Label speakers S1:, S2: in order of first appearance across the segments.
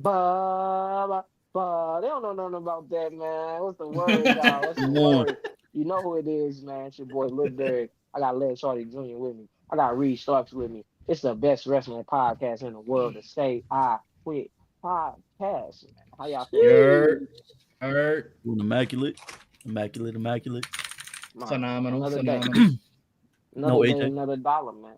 S1: They don't know nothing about that, man. What's the word, dog? What's the
S2: Come on.
S1: word? You know who it is, man. It's your boy Lil Derek. I got Led Shorty Jr. with me. I got Reed Starks with me. It's the best wrestling podcast in the world to say I quit podcast. How y'all
S3: You
S1: feeling?
S3: heard?
S2: Sheesh.
S3: Heard?
S2: Doing immaculate. Immaculate, immaculate.
S1: Man,
S3: Phenomenal,
S1: another day.
S3: phenomenal.
S2: No,
S1: Another day,
S2: AJ.
S1: another dollar, man.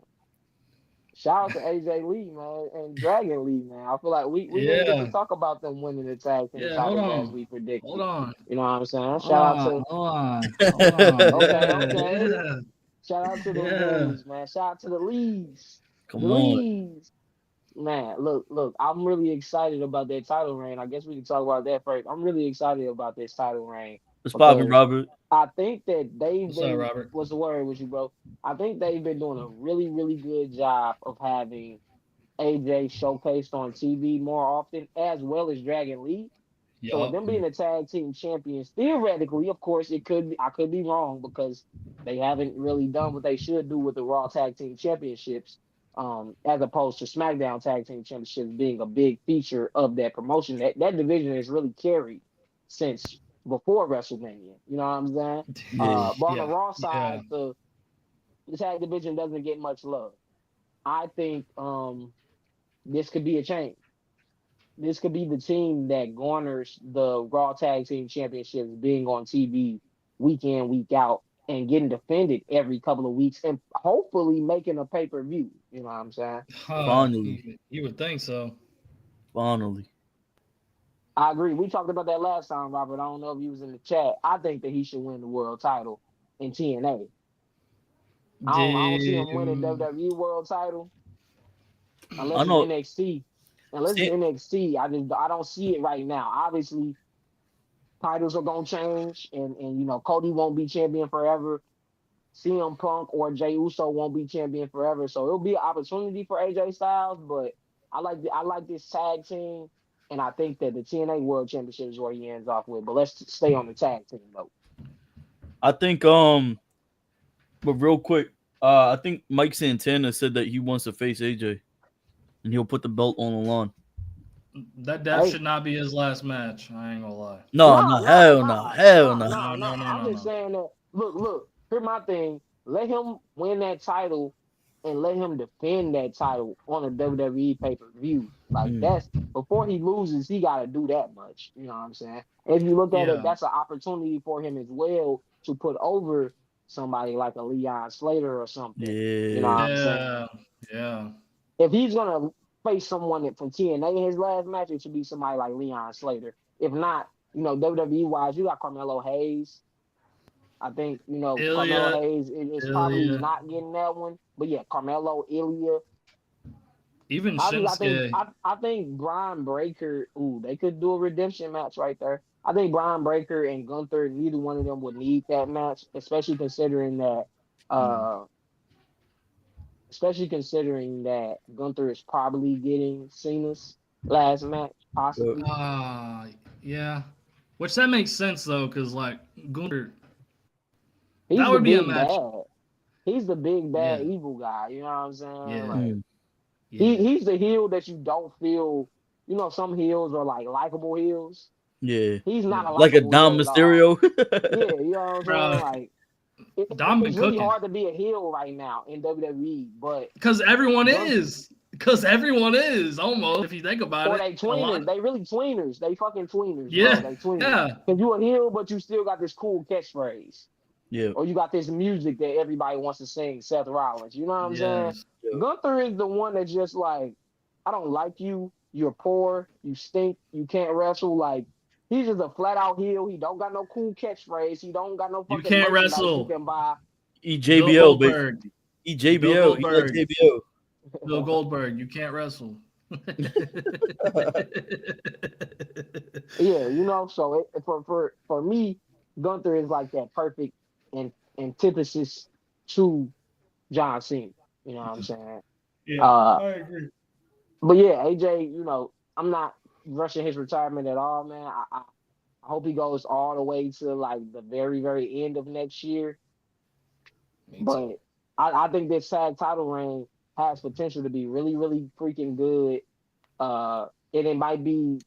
S1: Shout out to AJ Lee, man, and Dragon Lee, man. I feel like we didn't get to
S3: Yeah,
S1: talk about them winning the tag team
S3: yeah. Hold
S1: titles as
S3: on,
S1: we
S3: hold
S1: predicted.
S3: on,
S1: You know what I'm saying?
S3: hold
S1: Shout out
S3: on,
S1: to
S3: hold on, hold on.
S1: okay,
S3: Yeah,
S1: okay.
S3: yeah,
S1: Shout out to them
S3: yeah.
S1: boys, man. Shout out to the Lees. The
S2: Come on.
S1: Lees. Man, look, I'm really excited about that title reign. I guess we can talk about that first. I'm really excited about this title reign
S2: What's poppin',
S1: because
S2: Robert?
S1: I think that they've
S3: What's up,
S1: been
S3: Robert?
S1: what's the word with you, bro? I think they've been doing a really, really good job of having AJ showcased on TV more often, as well as Dragon Lee. So with
S3: Yup.
S1: them being the tag team champions, theoretically, of course, it could be I could be wrong because they haven't really done what they should do with the Raw Tag Team Championships, as opposed to SmackDown Tag Team Championships being a big feature of that promotion. That division is really carried since before WrestleMania. You know what I'm saying?
S2: Yeah.
S1: But on the
S3: Yeah,
S1: Raw
S3: yeah.
S1: side, the tag division doesn't get much love. I think this could be a change. This could be the team that garners the Raw Tag Team Championships being on TV week in, week out, and getting defended every couple of weeks and hopefully making a pay per view. You know what I'm saying?
S2: Finally.
S3: You would think so.
S2: Finally.
S1: I agree. We talked about that last time, Robert. I don't know if you was in the chat. I think that he should win the world title in TNA. I don't see him winning
S3: Dude.
S1: WWE world title
S2: I
S1: unless it's
S2: know.
S1: NXT. Unless it's
S2: See,
S1: NXT, I don't see it right now. Obviously, titles are gonna change, and Cody won't be champion forever. CM Punk or Jey Uso won't be champion forever, so it'll be an opportunity for AJ Styles. But I like this tag team, and I think that the TNA World Championship is where he ends off with. But let's stay on the tag team though.
S2: I think but real quick, I think Mike Santana said that he wants to face AJ and he'll put the belt on the line.
S3: That
S1: Hey,
S3: should not be his last match. I ain't gonna lie.
S2: No, no, hell no, hell no.
S3: No, no, no,
S1: I'm
S3: no,
S1: just
S3: no.
S1: saying that. Look. Here's my thing. Let him win that title, and let him defend that title on a WWE pay per view. Like
S2: Mm.
S1: that's before he loses, he got to do that much. You know what I'm saying? If you look at it,
S3: Yeah,
S1: that's an opportunity for him as well to put over somebody like a Leon Slater or something. You know what
S2: Yeah.
S1: I'm saying?
S3: yeah, yeah.
S1: If he's gonna face someone from TNA in his last match, it should be somebody like Leon Slater. If not, WWE wise, you got Carmelo Hayes. I think Carmelo
S3: Ilya,
S1: Hayes is probably
S3: Ilya,
S1: not getting that one, but yeah, Carmelo, Ilya.
S3: even
S1: Obviously,
S3: Shinsuke.
S1: I think Brian Breaker. Ooh, they could do a redemption match right there. I think Brian Breaker and Gunther, neither one of them would need that match,
S3: No.
S1: uh, especially considering that Gunther is probably getting Cena's last match,
S2: Uh,
S1: possibly.
S3: Ah, yeah. Which that makes sense though, because like Gunther, that
S1: He's the
S3: would be a
S1: big
S3: match.
S1: bad. He's the big bad
S3: Yeah,
S1: evil guy. You know what I'm saying?
S3: yeah,
S1: Like
S2: mm.
S3: yeah.
S1: he's the heel that you don't feel. Some heels are like likable heels.
S2: Yeah.
S1: He's not a
S3: Yeah.
S2: Like a
S1: likable heel
S2: Dom
S1: at all.
S2: Mysterio.
S1: Yeah, you know what I'm saying?
S3: Bro,
S1: Like
S3: Dom been
S1: it's really
S3: cooking.
S1: hard to be a heel right now in WWE, but
S3: Because everyone
S1: Gun
S3: is. Because everyone is almost. If you think about
S1: or
S3: it,
S1: they
S3: a lot.
S1: tweeners. They really tweeners. They fucking tweeners, bro.
S3: Yeah,
S1: They tweeners.
S3: yeah,
S1: Cause you a heel, but you still got this cool catchphrase.
S2: Yeah.
S1: Or you got this music that everybody wants to sing, Seth Rollins. You know what I'm saying?
S3: yes.
S2: Yeah.
S1: Gunther is the one that's just like, I don't like you. You're poor. You stink. You can't wrestle. Like he's just a flat out heel. He don't got no cool catchphrase. He don't got no
S3: You
S1: fucking
S3: can't
S1: merchandise you
S3: wrestle.
S1: can buy.
S3: Bill
S2: EJBL,
S3: Goldberg.
S2: basically.
S3: Bill
S2: EJBL. He like
S3: Goldberg.
S2: JBL.
S3: Bill Goldberg. You can't wrestle.
S1: Yeah, So for me, Gunther is like that perfect antithesis to John Cena. You know what I'm saying?
S3: Yeah,
S1: Uh,
S3: I agree.
S1: but yeah, AJ, I'm not rushing his retirement at all, man. I hope he goes all the way to like the very, very end of next year.
S3: Me too.
S1: But I think this tag title reign has potential to be really, really freaking good. and it might be,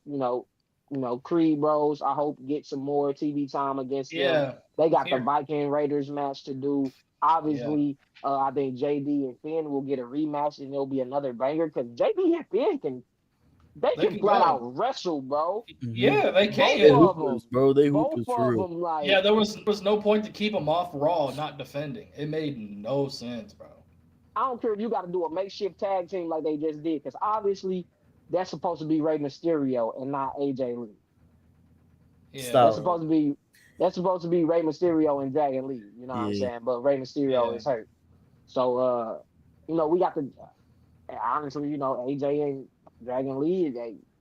S1: Creed Bros. I hope get some more TV time against them.
S3: Yeah.
S1: They got the
S3: Here.
S1: Viking Raiders match to do.
S3: Yeah.
S1: Obviously, I think JD and Finn will get a rematch, and it'll be another banger because JD and Finn they
S3: They
S1: can
S3: can
S1: flat
S3: go.
S1: out wrestle, bro.
S3: Yeah, they
S1: Both
S2: They
S3: can.
S1: of
S2: hoopers,
S1: them,
S2: bro. They
S1: both
S2: hoopers for
S1: of
S2: real.
S1: them, like
S3: Yeah, there was no point to keep them off Raw not defending. It made no sense, bro.
S1: I don't care if you got to do a makeshift tag team like they just did, because obviously that's supposed to be Rey Mysterio and not AJ Lee.
S3: Yeah.
S1: That's
S2: Stop.
S1: supposed to be Rey Mysterio and Dragon Lee. You know what I'm
S2: Yeah.
S1: saying? But Rey Mysterio
S3: Yeah.
S1: is hurt, so we got to honestly, AJ and Dragon Lee,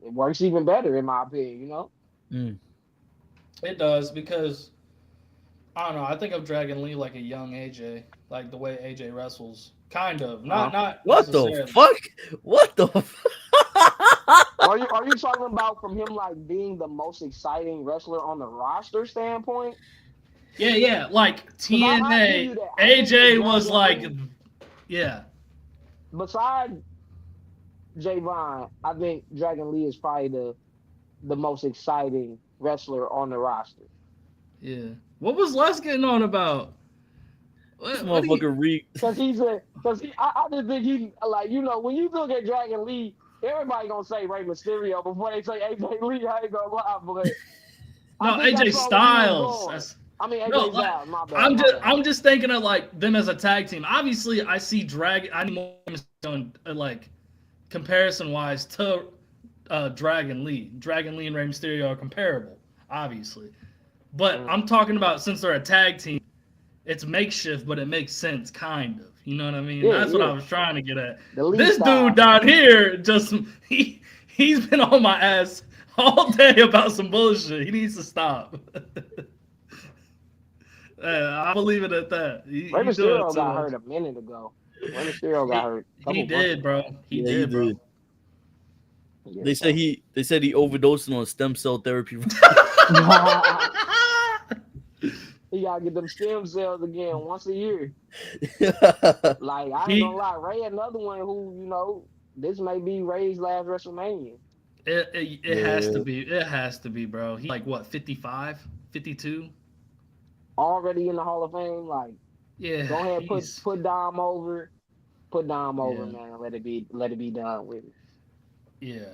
S1: it works even better in my opinion.
S2: Mm.
S3: It does because I don't know. I think of Dragon Lee like a young AJ, like the way AJ wrestles. Kind of, not
S2: What the
S3: necessarily.
S2: fuck? What the?
S1: Are you talking about from him like being the most exciting wrestler on the roster standpoint?
S3: Yeah. Like
S1: Because I give
S3: TNA,
S1: you that. I give you
S3: AJ
S1: that
S3: was
S1: Dragon
S3: like,
S1: Lee,
S3: yeah,
S1: besides Javon, I think Dragon Lee is probably the most exciting wrestler on the roster.
S3: yeah. What was Les getting on about?
S2: This
S3: What do you?
S2: motherfucker reek.
S1: I just think he like when you look at Dragon Lee, everybody gonna say Rey Mysterio before they say AJ Lee. I ain't gonna lie, but
S3: No,
S1: I think
S3: AJ
S1: I saw where he was
S3: Styles.
S1: going.
S3: That's
S1: I mean
S3: no.
S1: AJ
S3: Like,
S1: Styles. My bad. My bad.
S3: I'm just thinking of like them as a tag team. Obviously, I see I need more like comparison wise to Dragon Lee. Dragon Lee and Rey Mysterio are comparable, obviously. But I'm talking about since they're a tag team, it's makeshift, but it makes sense, kind of. You know what I mean?
S1: Yeah,
S3: That's what
S1: yeah.
S3: I was trying to get at.
S1: The Lee
S3: This
S1: style.
S3: dude down here just he's been on my ass all day about some bullshit. He needs to stop. I believe it at that.
S1: Rey
S3: He's doing it
S1: Mysterio
S3: too
S1: got
S3: much.
S1: hurt a minute ago. Rey Mysterio got hurt.
S3: He did, bro. He
S2: Yeah,
S3: did, bro.
S1: Yeah,
S2: They said he overdosed on stem cell therapy.
S1: He gotta get them stem cells again once a year. Like I ain't
S3: He
S1: gonna lie, Ray another one who this may be Ray's last WrestleMania.
S3: it has to be. It has to be, bro. He like what, 55, 52?
S1: Already in the Hall of Fame. Like
S3: Yeah.
S1: go ahead,
S3: he's-
S1: put Dom over,
S3: Yeah.
S1: man. And let it be done with.
S3: Yeah.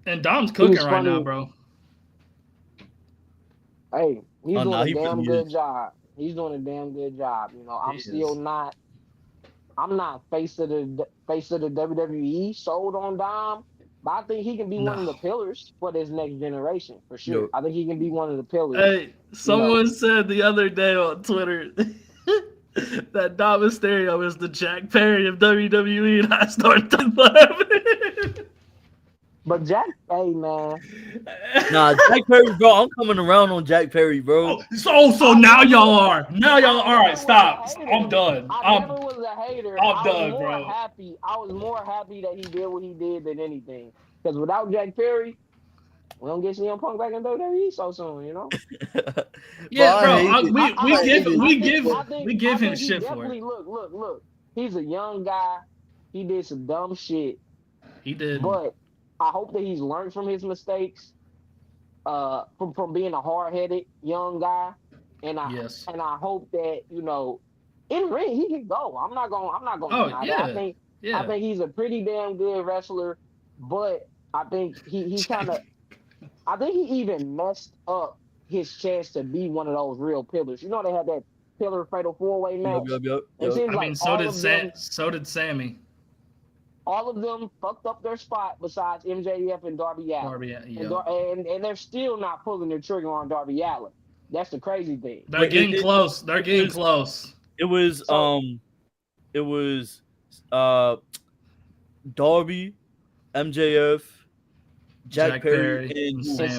S3: And Dom's cooking
S1: was
S3: right now,
S1: funny.
S3: bro.
S1: Hey, he's
S2: Oh,
S1: doing
S2: nah,
S1: a
S2: he
S1: damn
S2: really
S1: good
S2: is.
S1: job. He's doing a damn good job. I'm
S3: He
S1: still
S3: is.
S1: not. I'm not face of the WWE sold on Dom, but I think he can be one of the
S3: No.
S1: pillars for this next generation for sure.
S2: Yo.
S1: I think he can be one of the pillars.
S3: Hey, someone said the other day on Twitter that Dom Mysterio is the Jack Perry of WWE, and I started laughing.
S1: But Jack, hey man,
S2: Nah, Jack Perry, bro. I'm coming around on Jack Perry, bro.
S3: So now y'all are. Now y'all all
S1: I
S3: right,
S1: never
S3: stop.
S1: was a hater.
S3: I'm done.
S1: I never was a hater.
S3: I'm
S1: I was
S3: done,
S1: more
S3: bro.
S1: happy. I was more happy that he did what he did than anything. Because without Jack Perry, we don't get CM Punk back in WWE so soon.
S3: Yeah,
S2: Bro, I
S3: bro.
S2: hate it.
S3: We give him
S1: he
S3: shit for
S1: definitely
S3: it.
S1: look. He's a young guy. He did some dumb shit,
S3: He did.
S1: but I hope that he's learned from his mistakes. From being a hard-headed young guy, and I
S3: Yes.
S1: hope that in ring he can go. I'm not going
S3: Oh,
S1: deny
S3: yeah.
S1: that. I
S3: Yeah.
S1: think he's a pretty damn good wrestler, but I think he kind of I think he even messed up his chance to be one of those real pillars. They had that pillar fatal 4-way match. It seems
S3: I
S1: like
S3: mean, so did Sammy.
S1: all of them fucked up their spot besides MJF and Darby Allin.
S3: Darby, yeah.
S1: And they're still not pulling their trigger on Darby Allin. That's the crazy thing.
S3: They're getting close. They're getting
S2: was-
S3: close.
S2: It was Darby, MJF, Jack Perry, and
S3: Sammy.
S1: And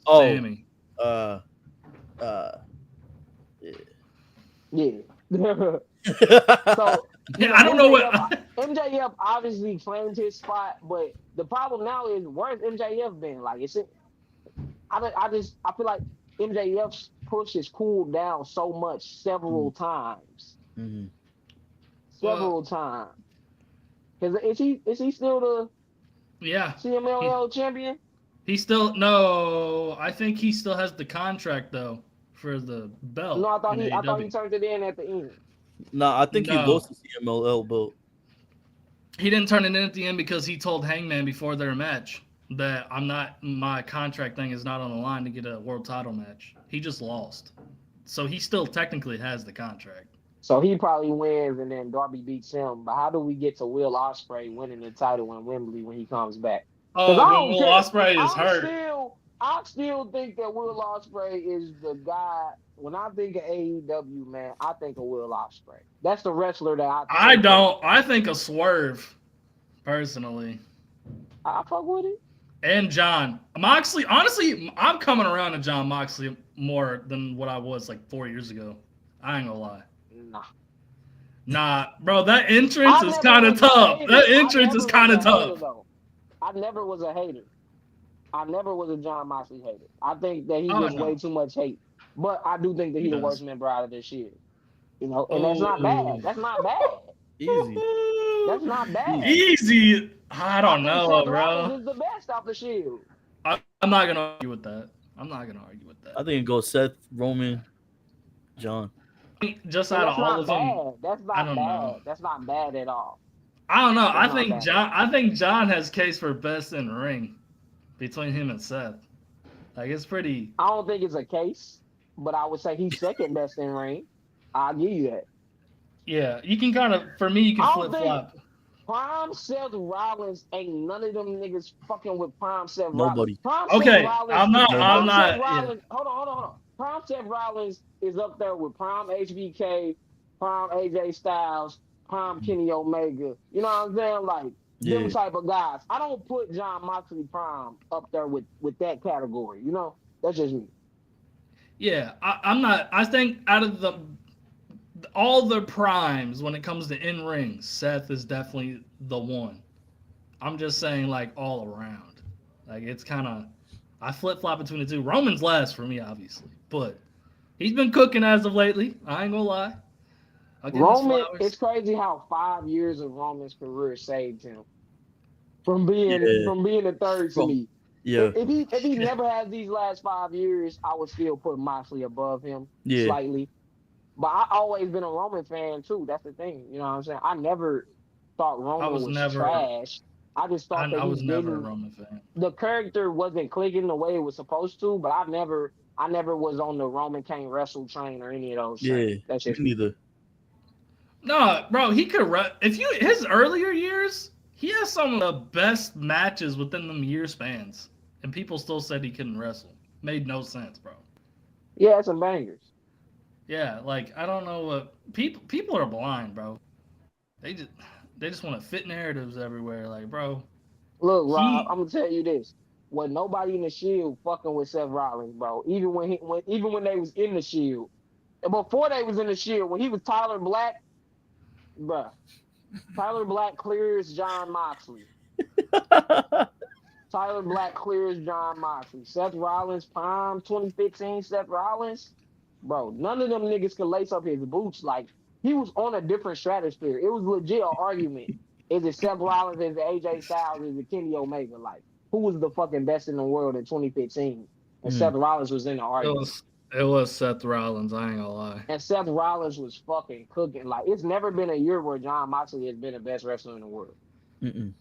S1: Sammy.
S3: Sammy.
S1: Yeah. So
S3: Yeah, I don't know what.
S1: MJF obviously claimed his spot, but the problem now is where's MJF been? Like, I feel like MJF's push has cooled down so much several times.
S2: Mhm.
S1: Several times. Is he still
S3: Yeah.
S1: CMLL champion?
S3: He still no. I think he still has the contract though for the belt.
S1: No, I thought
S3: in
S1: he
S3: AEW.
S1: turned it in at the end.
S2: Nah, I think he
S3: No.
S2: lost the CMLL belt.
S3: He didn't turn it in at the end because he told Hangman before their match that my contract thing is not on the line to get a world title match. He just lost. So he still technically has the contract.
S1: So he probably wins and then Darby beats him. But how do we get to Will Ospreay winning the title in Wembley when he comes back?
S3: Oh,
S1: I
S3: when
S1: don't
S3: Will
S1: care.
S3: Ospreay is hurt.
S1: I still think that Will Ospreay is the guy. When I think of AEW, man, I think of Will Ospreay. That's the wrestler that
S3: I don't. I think of Swerve, personally.
S1: I fuck with it.
S3: And John Moxley. Honestly, I'm coming around to John Moxley more than what I was like 4 years ago. I ain't gonna lie. Nah, bro, that entrance is kind of tough. That entrance is kind of tough.
S1: I never was a hater. I never was a John Moxley hater. I think that he gets way too much hate. But I do think that he's the worst member out of this shit. You know, and that's not bad. That's not bad.
S2: Easy.
S1: That's not bad.
S3: Easy. I don't know, bro.
S1: This is the best off the Shield.
S3: I'm not gonna argue with that.
S2: I think it goes Seth, Roman, John.
S3: Just out of all of them,
S1: that's not bad. That's not bad at all.
S3: I don't know. I think John has case for best in ring between him and Seth. Like it's pretty.
S1: I don't think it's a case, but I would say he's second best in ring. I'll give you that.
S3: Yeah, you can kind of. For me, you can flip flop.
S1: Prime Seth Rollins ain't none of them niggas fucking with Prime Seth
S2: Nobody.
S1: Rollins.
S3: Okay, I'm not.
S1: Hold on. Prime Seth Rollins is up there with Prime HBK, Prime AJ Styles, Prime Kenny Omega. You know what I'm saying? Like them type of guys. I don't put John Moxley Prime up there with that category. You know, that's just me.
S3: Yeah, I'm not. I think out of all the primes when it comes to in ring, Seth is definitely the one. I'm just saying, like all around, like it's kind of. I flip flop between the two. Roman's last for me, obviously, but he's been cooking as of lately. I ain't gonna lie.
S1: Roman, it's crazy how 5 years of Roman's career saved him from being the third to me.
S2: Yeah.
S1: If he never had these last 5 years, I would still put Moxley above him slightly. But I always been a Roman fan too. That's the thing. You know what I'm saying? I never thought Roman was trash. I just thought that
S3: I was never a Roman fan.
S1: The character wasn't clicking the way it was supposed to, but I never was on the Roman can't wrestle train or any of those.
S2: Yeah,
S1: that's just
S2: neither.
S3: No, bro, he could. His earlier years, he has some of the best matches within them year spans, and people still said he couldn't wrestle. Made no sense, bro.
S1: Yeah, some bangers.
S3: Yeah, like I don't know what people are blind, bro. They just want to fit narratives everywhere, like, bro.
S1: Look, Rob, I'm gonna tell you this: when nobody in the Shield fucking with Seth Rollins, bro. Even when they was in the Shield, and before they was in the Shield, when he was Tyler Black, bro. Tyler Black clears John Moxley. Tyler Black clears John Moxley. Seth Rollins, prime 2015 Seth Rollins, bro. None of them niggas could lace up his boots like. He was on a different stratosphere. It was legit an argument. Is it Seth Rollins? Is it AJ Styles? Is it Kenny Omega? Like, who was the fucking best in the world in 2015? And Seth Rollins was in the argument.
S3: It was Seth Rollins. I ain't gonna lie.
S1: And Seth Rollins was fucking cooking. Like, it's never been a year where John Moxley has been the best wrestler in the world.
S2: Mm-mm.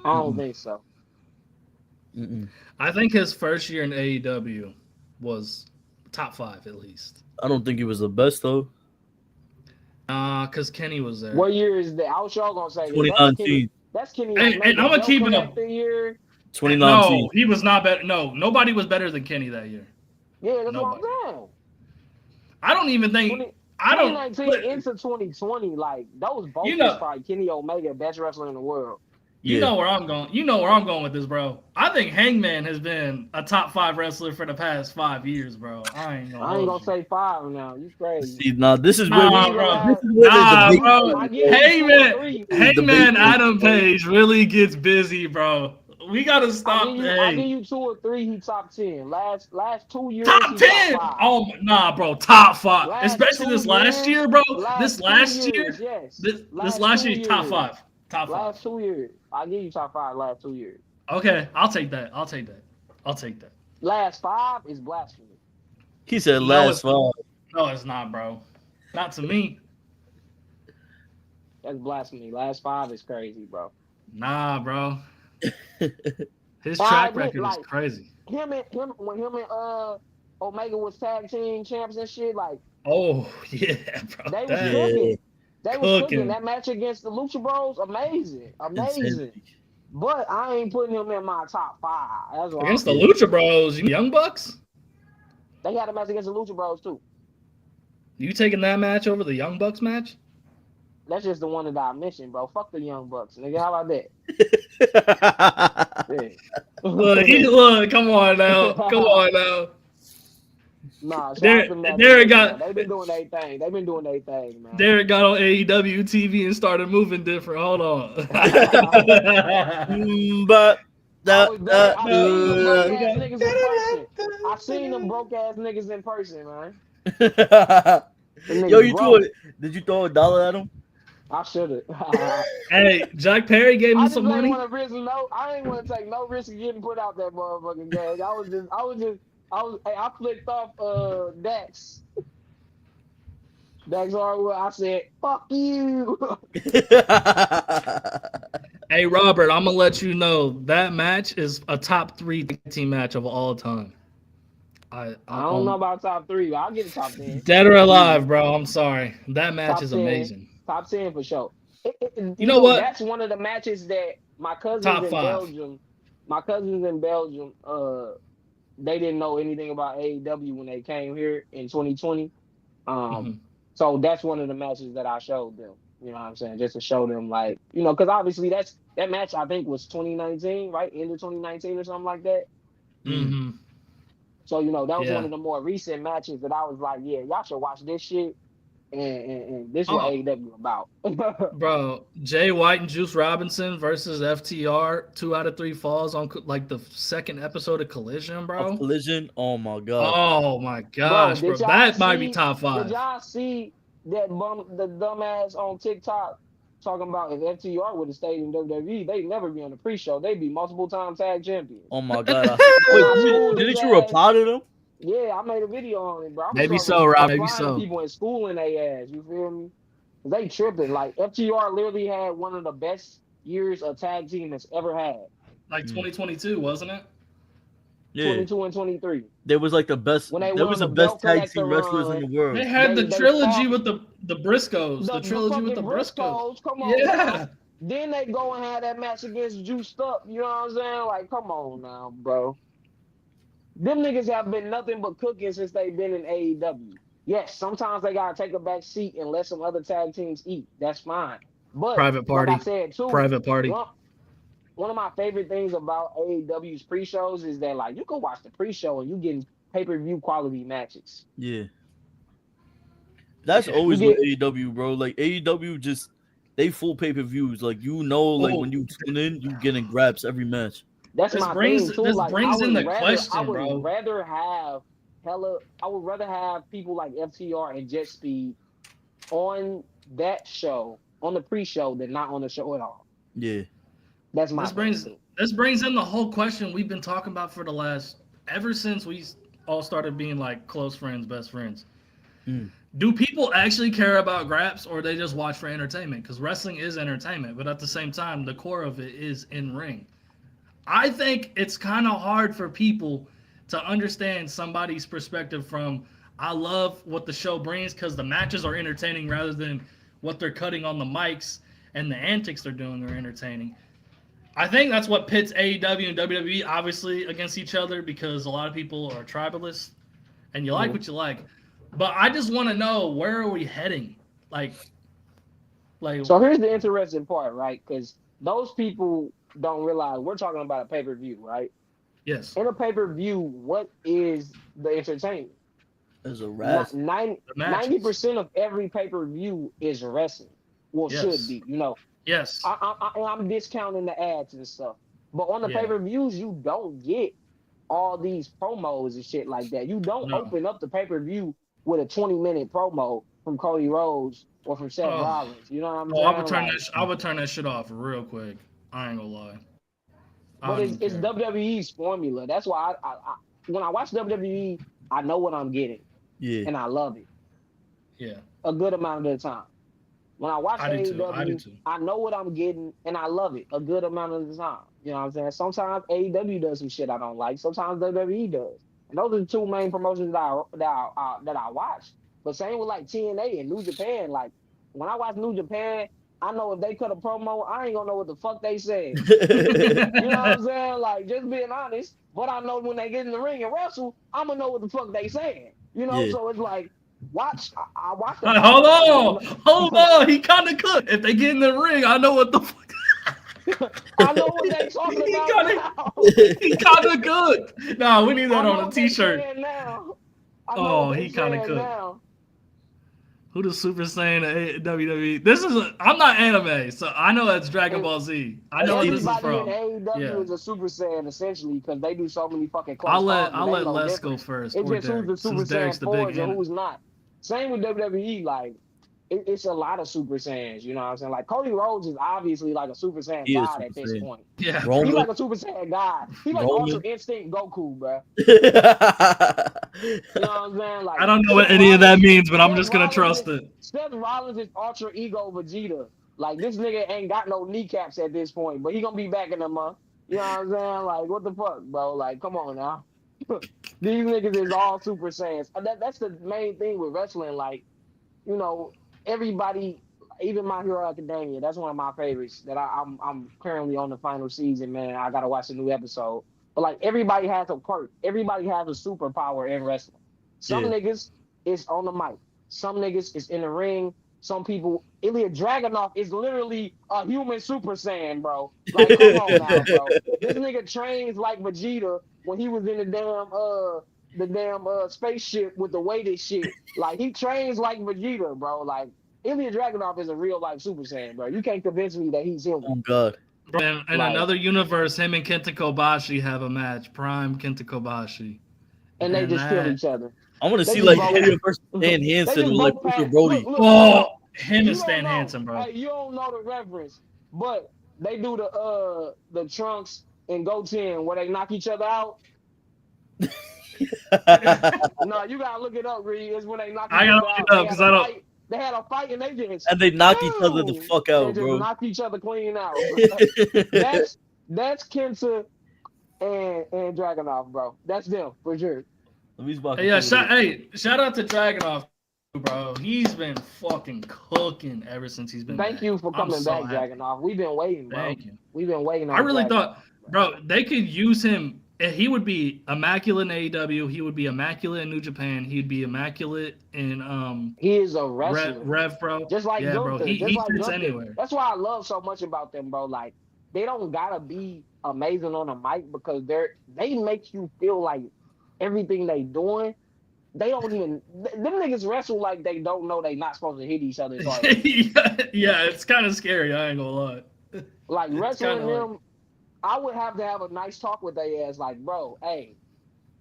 S1: I don't think so.
S2: Mm-mm.
S3: I think his first year in AEW was top 5 at least.
S2: I don't think he was the best though.
S3: Because Kenny was there.
S1: What year is that? I was sure gonna say
S2: 2019.
S1: That's Kenny.
S3: And I'm gonna keep it up.
S2: 2019.
S3: No, he was not better. No, nobody was better than Kenny that year.
S1: Yeah, that's what I'm saying.
S3: I don't even think.
S1: 2019 into 2020, like those both is probably Kenny Omega, best wrestler in the world.
S3: You know where I'm going. You know where I'm going with this, bro. I think Hangman has been a top 5 wrestler for the past 5 years, bro. I ain't gonna
S1: say 5 now. You crazy?
S2: See, this is
S3: where
S2: bro.
S3: Hangman Adam Page really gets busy, bro. We gotta stop.
S1: I give you 2 or 3. He top 10. Last 2 years.
S3: Top 10. Oh nah, bro. Top 5. Especially this last year, bro. This last year. This last year, top 5. Top 5.
S1: Last 2 years. I'll give you top 5 last 2 years.
S3: Okay, I'll take that.
S1: Last 5 is blasphemy.
S2: He said
S3: No,
S2: last
S3: it's-
S2: 5.
S3: No, it's not, bro. Not to me.
S1: That's blasphemy. Last 5 is crazy, bro.
S3: Nah, bro. His
S1: I
S3: track
S1: admit,
S3: record is
S1: like,
S3: crazy.
S1: When him and Omega was tag team champs and shit, like
S3: Oh, yeah, bro.
S1: they was
S3: That-
S1: cooking. They was
S3: Cooking.
S1: cooking. That match against the Lucha Bros, amazing.
S2: Insanity.
S1: But I ain't putting him in my top 5. That's what
S3: Against
S1: I'm
S3: the Lucha Bros, Young Bucks?
S1: They had a match against the Lucha Bros too.
S3: You taking that match over the Young Bucks match?
S1: That's just the one that I mentioned, bro. Fuck the Young Bucks, nigga. How about that? Yeah.
S3: Look, come on now.
S1: Nah, shout
S3: Derek-
S1: out to Matt
S3: Derek
S1: and
S3: got-
S1: They been doing their thing. They've been doing their thing, man.
S3: Derek got on AEW TV and started moving different. Hold on.
S2: But
S1: I seen them broke ass niggas in person, man. Them
S2: Yo,
S1: niggas
S2: you
S1: broke.
S2: did you throw $1 at him?
S1: I should have.
S3: Hey, Jack Perry gave
S1: I
S3: me
S1: just
S3: some
S1: ain't
S3: money.
S1: want to risk I ain't want to take no risk of getting put out that motherfucking game. I flicked off Dax. Dax Harwood. I said, "Fuck you."
S3: Hey, Robert, I'm gonna let you know that match is a top 3 team match of all time.
S1: I don't know about top 3, but I'll get a top 10.
S3: Dead or alive, bro. I'm sorry. That match
S1: Top
S3: is
S1: 10.
S3: amazing.
S1: Top 10 for sure. You
S3: know what?
S1: That's one of the matches that my cousins
S3: Top
S1: in
S3: 5.
S1: Belgium. They didn't know anything about AEW when they came here in 2020. So that's one of the matches that I showed them. You know what I'm saying? Just to show them, like, you know, because obviously that match I think was 2019, right? End of 2019 or something like that.
S3: Mm-hmm.
S1: So, you know, that was
S3: Yeah.
S1: one of the more recent matches that I was like, yeah, y'all should watch this shit. And this is what
S3: Oh.
S1: AEW about.
S3: Bro, Jay White and Juice Robinson versus FTR, 2 out of 3 falls on like the second episode of Collision, bro.
S2: Collision. Oh my god.
S3: Oh my gosh, bro.
S1: did y'all
S3: That might be
S1: see-
S3: top
S1: Did
S3: 5.
S1: y'all see the dumbass on TikTok talking about if FTR would have stayed in WWE, they'd never be on the pre-show. They'd be multiple time tag champions.
S2: Oh my god. Wait, didn't you reply to them?
S1: Yeah, I made a video on it, bro. I'm
S3: Maybe
S1: struggling
S3: so,
S1: with
S3: Rob, maybe
S1: finding
S3: so.
S1: People in school in their ass, you feel me? They tripping. Like FTR literally had one of the best years a tag team has ever had.
S3: Like 2022, wasn't it?
S2: Yeah.
S1: 22 and 23.
S2: They was like the best.
S1: When they
S2: They
S1: won
S2: was the
S1: the
S2: best
S1: belt
S2: tag team
S1: collector
S2: wrestlers
S1: run,
S2: in the world.
S3: They had
S1: They
S3: the trilogy
S1: fought-
S3: with the Briscoes. The trilogy with the
S1: fucking
S3: Briscoes.
S1: Come on.
S3: Yeah.
S1: Now. Then they go and have that match against Juiced Up. You know what I'm saying? Like, come on now, bro. Them niggas have been nothing but cooking since they've been in AEW. Yes, sometimes they gotta take a back seat and let some other tag teams eat. That's fine. But
S3: Private Party.
S1: like I said too,
S3: Private Party.
S1: one of my favorite things about AEW's pre-shows is that, like, you can watch the pre-show and you getting pay-per-view quality matches.
S2: Yeah. That's
S3: Yeah.
S2: always
S1: You
S2: with AEW, bro. Like AEW just they full pay-per-views. Like like
S3: Oh.
S2: when you tune in, you getting grabs every match.
S1: That's
S3: This
S1: my
S3: brings-
S1: thing too.
S3: this
S1: Like,
S3: brings
S1: I
S3: in
S1: would
S3: the
S1: rather,
S3: question,
S1: I would
S3: bro.
S1: rather have I would rather have people like FTR and Jet Speed on that show, on the pre-show, than not on the show at all.
S2: Yeah.
S1: That's my
S3: This brings in the whole question we've been talking about for the last ever since we all started being like close friends, best friends. Do people actually care about graps, or they just watch for entertainment? Because wrestling is entertainment, but at the same time, the core of it is in ring. I think it's kind of hard for people to understand somebody's perspective from, I love what the show brings because the matches are entertaining rather than what they're cutting on the mics and the antics they're doing are entertaining. I think that's what pits AEW and WWE obviously against each other, because a lot of people are tribalists and you like what you like. But I just want to know, where are we heading? Like
S1: So here's the interesting part, right? Because those people don't realize we're talking about a pay-per-view, right?
S3: yes,
S1: In a pay-per-view, what is the entertainment?
S2: As a rat.
S1: 90% of every pay-per-view is wrestling. Well,
S3: Yes.
S1: should be, you know.
S3: yes,
S1: I'm discounting the ads and stuff. But on the
S3: Yeah.
S1: pay-per-views, you don't get all these promos and shit like that. You don't
S3: No.
S1: open up the pay-per-view with a 20-minute promo from Cody Rhodes or from Seth
S3: Oh.
S1: Rollins. You know what I'm
S3: Oh,
S1: saying?
S3: I would turn that shit off real quick. I ain't gonna lie.
S1: But it's WWE's formula. That's why I when I watch WWE, I know what I'm getting
S2: Yeah.
S1: and I love it
S3: Yeah,
S1: a good amount of the time. When I watch
S3: I do too. I do
S1: AEW,
S3: too.
S1: I know what I'm getting and I love it a good amount of the time. You know what I'm saying? Sometimes AEW does some shit I don't like. Sometimes WWE does. And those are the two main promotions that I watch. But same with like TNA and New Japan. Like when I watch New Japan, I know if they cut a promo, I ain't gonna know what the fuck they said. You know what I'm saying? Like, just being honest. But I know when they get in the ring and wrestle, I'm gonna know what the fuck they saying. You know,
S2: Yeah.
S1: so it's like, I watch the.
S3: Hold on. He kind of could. If they get in the ring, I know what the fuck.
S1: I know what they talking
S3: He
S1: about
S3: kinda-
S1: now.
S3: He kind of good. Nah, we need that
S1: I know
S3: on a
S1: what they
S3: T-shirt.
S1: saying now. I know
S3: Oh,
S1: what they
S3: he kinda
S1: saying
S3: could.
S1: now.
S3: Who the Super Saiyan at WWE? I'm not anime, so I know that's Dragon Ball Z. I know what this is
S1: Everybody
S3: from.
S1: in AEW
S3: Yeah.
S1: is a Super Saiyan essentially because they do so many fucking close
S3: I'll let
S1: calls, it ain't no
S3: Les
S1: difference.
S3: go first.
S1: It's
S3: Or
S1: just who's
S3: Derek,
S1: the Super
S3: since Derek's
S1: Saiyan
S3: the big
S1: forwards and
S3: anime.
S1: who's not. Same with WWE, like it's a lot of Super Saiyans. You know what I'm saying? Like Cody Rhodes is obviously like a Super Saiyan
S2: He is
S1: god
S2: Super
S1: at this
S2: Saiyan.
S1: point.
S3: Yeah.
S1: He's
S2: Roman.
S1: like a Super Saiyan god. He's like
S2: Roman.
S1: Ultra Instinct Goku, bro. You know what I'm saying? Like
S3: I don't know what
S1: Seth
S3: any of that
S1: Rollins-
S3: means, but I'm
S1: Seth
S3: just gonna
S1: Rollins
S3: trust
S1: is-
S3: it.
S1: Seth Rollins is Ultra Ego Vegeta. Like this nigga ain't got no kneecaps at this point, but he gonna be back in a month. You know what I'm saying? Like what the fuck, bro? Like come on now. These niggas is all Super Saiyans. That's the main thing with wrestling. Like you know, everybody, even My Hero Academia, that's one of my favorites. That I'm currently on the final season, man. I gotta watch a new episode. But like everybody has a quirk. Everybody has a superpower in wrestling. Some
S2: Yeah.
S1: niggas is on the mic. Some niggas is in the ring. Some people, Ilya Dragunov is literally a human Super Saiyan, bro. Like, come on now, bro. This nigga trains like Vegeta when he was in the damn spaceship with the weighted shit. Like he trains like Vegeta, bro. Like Ilya Dragunov is a real life Super Saiyan, bro. You can't convince me that he's him.
S2: Oh God.
S3: In
S1: Like-
S3: another universe, him and Kenta Kobashi have a match. Prime Kenta Kobashi.
S1: And they just kill
S3: that-
S1: each other.
S2: I want to
S1: They
S2: see
S1: just
S2: like
S1: both-
S2: Ilya versus Dan
S1: They
S2: Hansen
S1: just
S2: or like
S1: both
S2: Bruiser
S1: pass-
S2: Brody.
S1: look,
S3: Oh, him
S1: you
S3: and Stan
S1: don't know.
S3: Hansen, bro.
S1: Hey, you don't know the reference, but they do the Trunks and Goten where they knock each other out. No, you gotta look it up, Reed. It's when they knock each
S3: I gotta
S1: other
S3: look
S1: out.
S3: it up,
S1: They
S3: 'cause
S1: had a
S3: I don't-
S1: fight. They had a fight and they just
S2: And they knock each other the
S1: boom,
S2: fuck
S1: they
S2: out,
S1: just
S2: bro.
S1: knock each other clean out. That's Kenta and Dragunov, bro. That's them for sure.
S2: Let me spark
S3: Hey, yeah,
S2: a
S3: shout out to Dragunov, bro. He's been fucking cooking ever since he's been
S1: Thank
S3: back.
S1: you for
S3: I'm
S1: coming
S3: so
S1: back,
S3: happy.
S1: Dragunov. We've been waiting, bro.
S3: Thank you.
S1: We've been waiting on
S3: I really
S1: Dragunov,
S3: thought, bro, they could use him. He would be immaculate in AEW. He would be immaculate in New Japan. He'd be immaculate in
S1: He is a wrestler.
S3: Rev, bro.
S1: Just like
S3: yeah,
S1: Gunther.
S3: bro. He
S1: just like
S3: fits
S1: Gunther.
S3: anywhere.
S1: That's why I love so much about them, bro. Like they don't gotta be amazing on the mic because they make you feel like everything they doing. They don't even them niggas wrestle like they don't know they not supposed to hit each other.
S3: yeah, it's kind of scary. I ain't gonna lie.
S1: Like
S3: It's
S1: wrestling
S3: kinda
S1: them, I would have to have a nice talk with their ass. Like, bro, hey,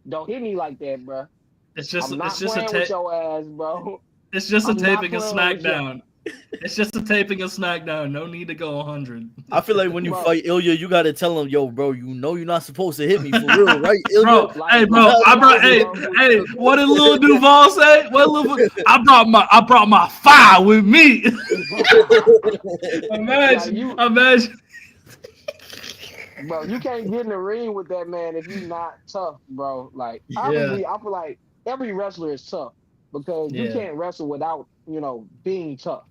S1: don't hit me like that, bro.
S3: It's just
S1: I'm not
S3: it's just
S1: playing
S3: a
S1: with your ass, bro.
S3: it's just a
S1: I'm not
S3: taping of
S1: playing with you.
S3: SmackDown. It's just a taping of SmackDown. No need to go 100.
S2: I feel like when you
S1: Bro.
S2: fight Ilya, you gotta tell him, yo, bro, you know you're not supposed to hit me for real, right? Ilya?
S3: Bro,
S1: Like,
S3: hey, bro,
S1: like,
S3: I brought,
S1: bro.
S3: hey, what did Lil Duval say? I brought my fire with me. Imagine.
S1: Bro, you can't get in the ring with that man if you're not tough, bro. Like, obviously, I feel like every wrestler is tough because you
S3: Yeah.
S1: can't wrestle without, being tough.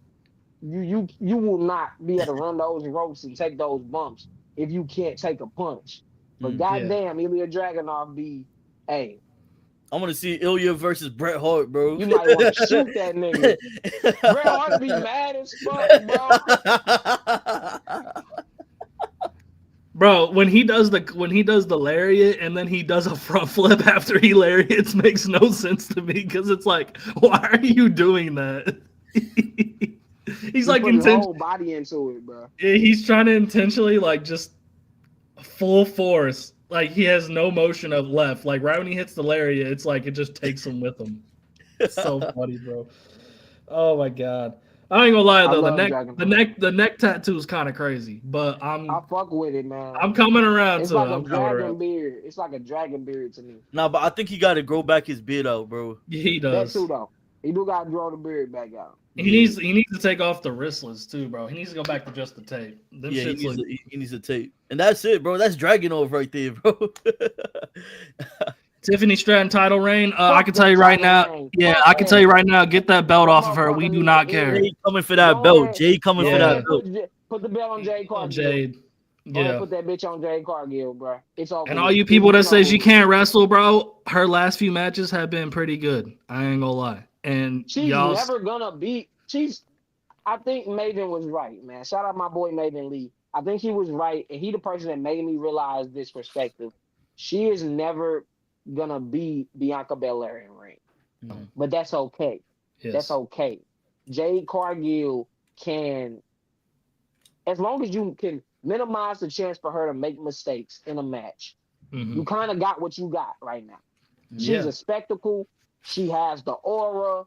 S1: You will not be able to run those ropes and take those bumps if you can't take a punch. But goddamn, Ilya Dragunov be, hey,
S2: I want to see Ilya versus Bret Hart, bro.
S1: you might want to shoot that nigga. Bret Hart be mad as fuck, bro.
S3: Bro, when he does the lariat and then he does a front flip after he lariats makes no sense to me because it's like, why are you doing that? He's like
S1: put his whole body into it, bro.
S3: He's trying to intentionally like just full force. Like he has no motion of left. Like right when he hits the lariat, it's like it just takes him with him. It's so funny, bro. Oh my god. I ain't gonna lie
S1: I
S3: though,
S1: love Dragon Ball.
S3: the neck tattoo is kind of crazy, but
S1: I fuck with it, man.
S3: I'm coming around
S1: It's
S3: to it.
S1: like a
S3: I'm coming
S1: dragon
S3: around.
S1: beard. It's like a dragon beard to me.
S2: Nah, but I think he got to grow back his beard out, bro.
S3: He
S1: That
S3: does.
S1: too, though. He do got to draw the beard back out.
S3: He needs to take off the wristlets too, bro. He needs to go back to just the tape. Them
S2: Yeah,
S3: shits look.
S2: he needs a tape, and that's it, bro. That's Dragunov right there, bro.
S3: Tiffany Stratton title reign. I
S1: Fuck
S3: can tell
S1: that
S3: you right
S1: title
S3: now.
S1: reign.
S3: Yeah,
S1: Fuck
S3: I can
S1: that.
S3: tell you right now. Get that belt
S1: That
S3: off of her. We
S1: motherfucker
S3: do
S1: need
S3: not
S1: to
S3: care.
S1: end.
S2: Jay coming for that
S1: Go
S2: belt.
S1: ahead.
S2: Jay coming
S3: Yeah.
S2: for that belt.
S1: Put the belt on Jade
S3: Oh,
S1: Cargill.
S3: Jade.
S1: Go ahead,
S3: Yeah.
S1: put that bitch on Jade Cargill, bro. It's over.
S3: And all you people that say she can't wrestle, bro, her last few matches have been pretty good. I ain't gonna lie. And
S1: She's
S3: y'all,
S1: never gonna beat. I think Maven was right, man. Shout out my boy Maven Lee. I think he was right, and he the person that made me realize this perspective. She is never gonna be Bianca Belair in ring, but that's okay.
S3: yes.
S1: That's okay. Jade Cargill can, as long as you can minimize the chance for her to make mistakes in a match, you kind of got what you got right now. She's a spectacle. She has the aura.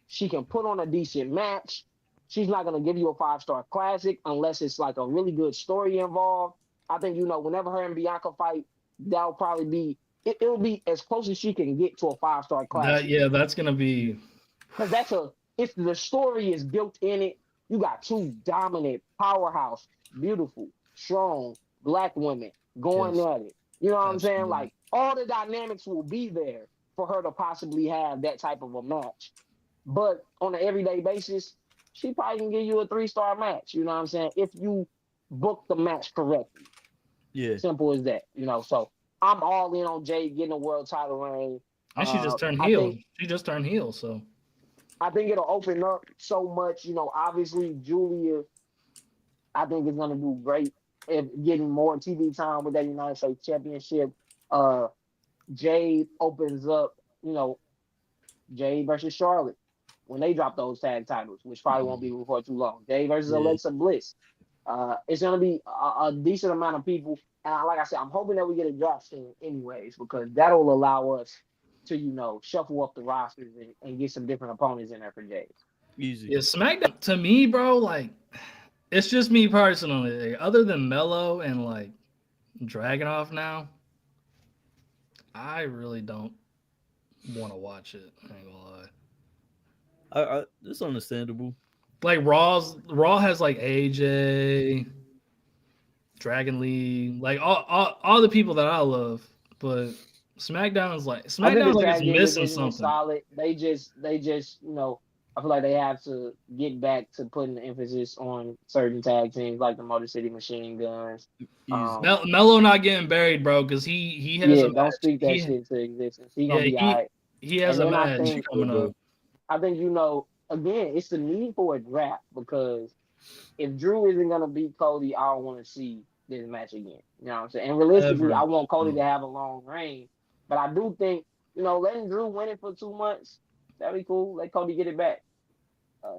S1: She can put on a decent match. She's not going to give you a 5-star classic unless it's like a really good story involved. I think, whenever her and Bianca fight, that'll probably be, it'll be as close as she can get to a 5-star classic.
S3: That's going to be.
S1: Because if the story is built in it, you got two dominant, powerhouse, beautiful, strong black women going at it. You know what I'm saying? Like, all the dynamics will be there for her to possibly have that type of a match. But on an everyday basis, she probably can give you a 3-star match. You know what I'm saying? If you book the match correctly.
S2: Yeah.
S1: Simple as that. So I'm all in on Jade getting a world title reign.
S3: And she just turned heel. She just turned heel, so.
S1: I think it'll open up so much. Obviously, Julia, I think is going to do great if getting more TV time with that United States Championship. Jade opens up, Jade versus Charlotte when they drop those tag titles, which probably won't be before too long. Jade versus Alexa Bliss. It's going to be a decent amount of people. And like I said, I'm hoping that we get a drop soon anyways, because that'll allow us to, shuffle up the rosters and get some different opponents in there for Jade.
S2: Easy.
S3: Yeah, SmackDown, to me, bro, like, it's just me personally. Other than Mello and, like, Dragunov now, I really don't want to watch it. I ain't gonna lie.
S2: It's understandable.
S3: Like Raw has like AJ, Dragon Lee, like all the people that I love, but SmackDown is like it's missing something.
S1: Solid. They just I feel like they have to get back to putting the emphasis on certain tag teams like the Motor City Machine Guns.
S3: Mello not getting buried, bro, because he has a
S1: don't speak that shit to existence. He gonna be all right.
S3: He has a match coming up.
S1: I think again, it's the need for a draft, because if Drew isn't gonna beat Cody, I don't want to see this match again. You know what I'm saying? And realistically, I want Cody to have a long reign, but I do think letting Drew win it for 2 months, that'd be cool. Let Cody get it back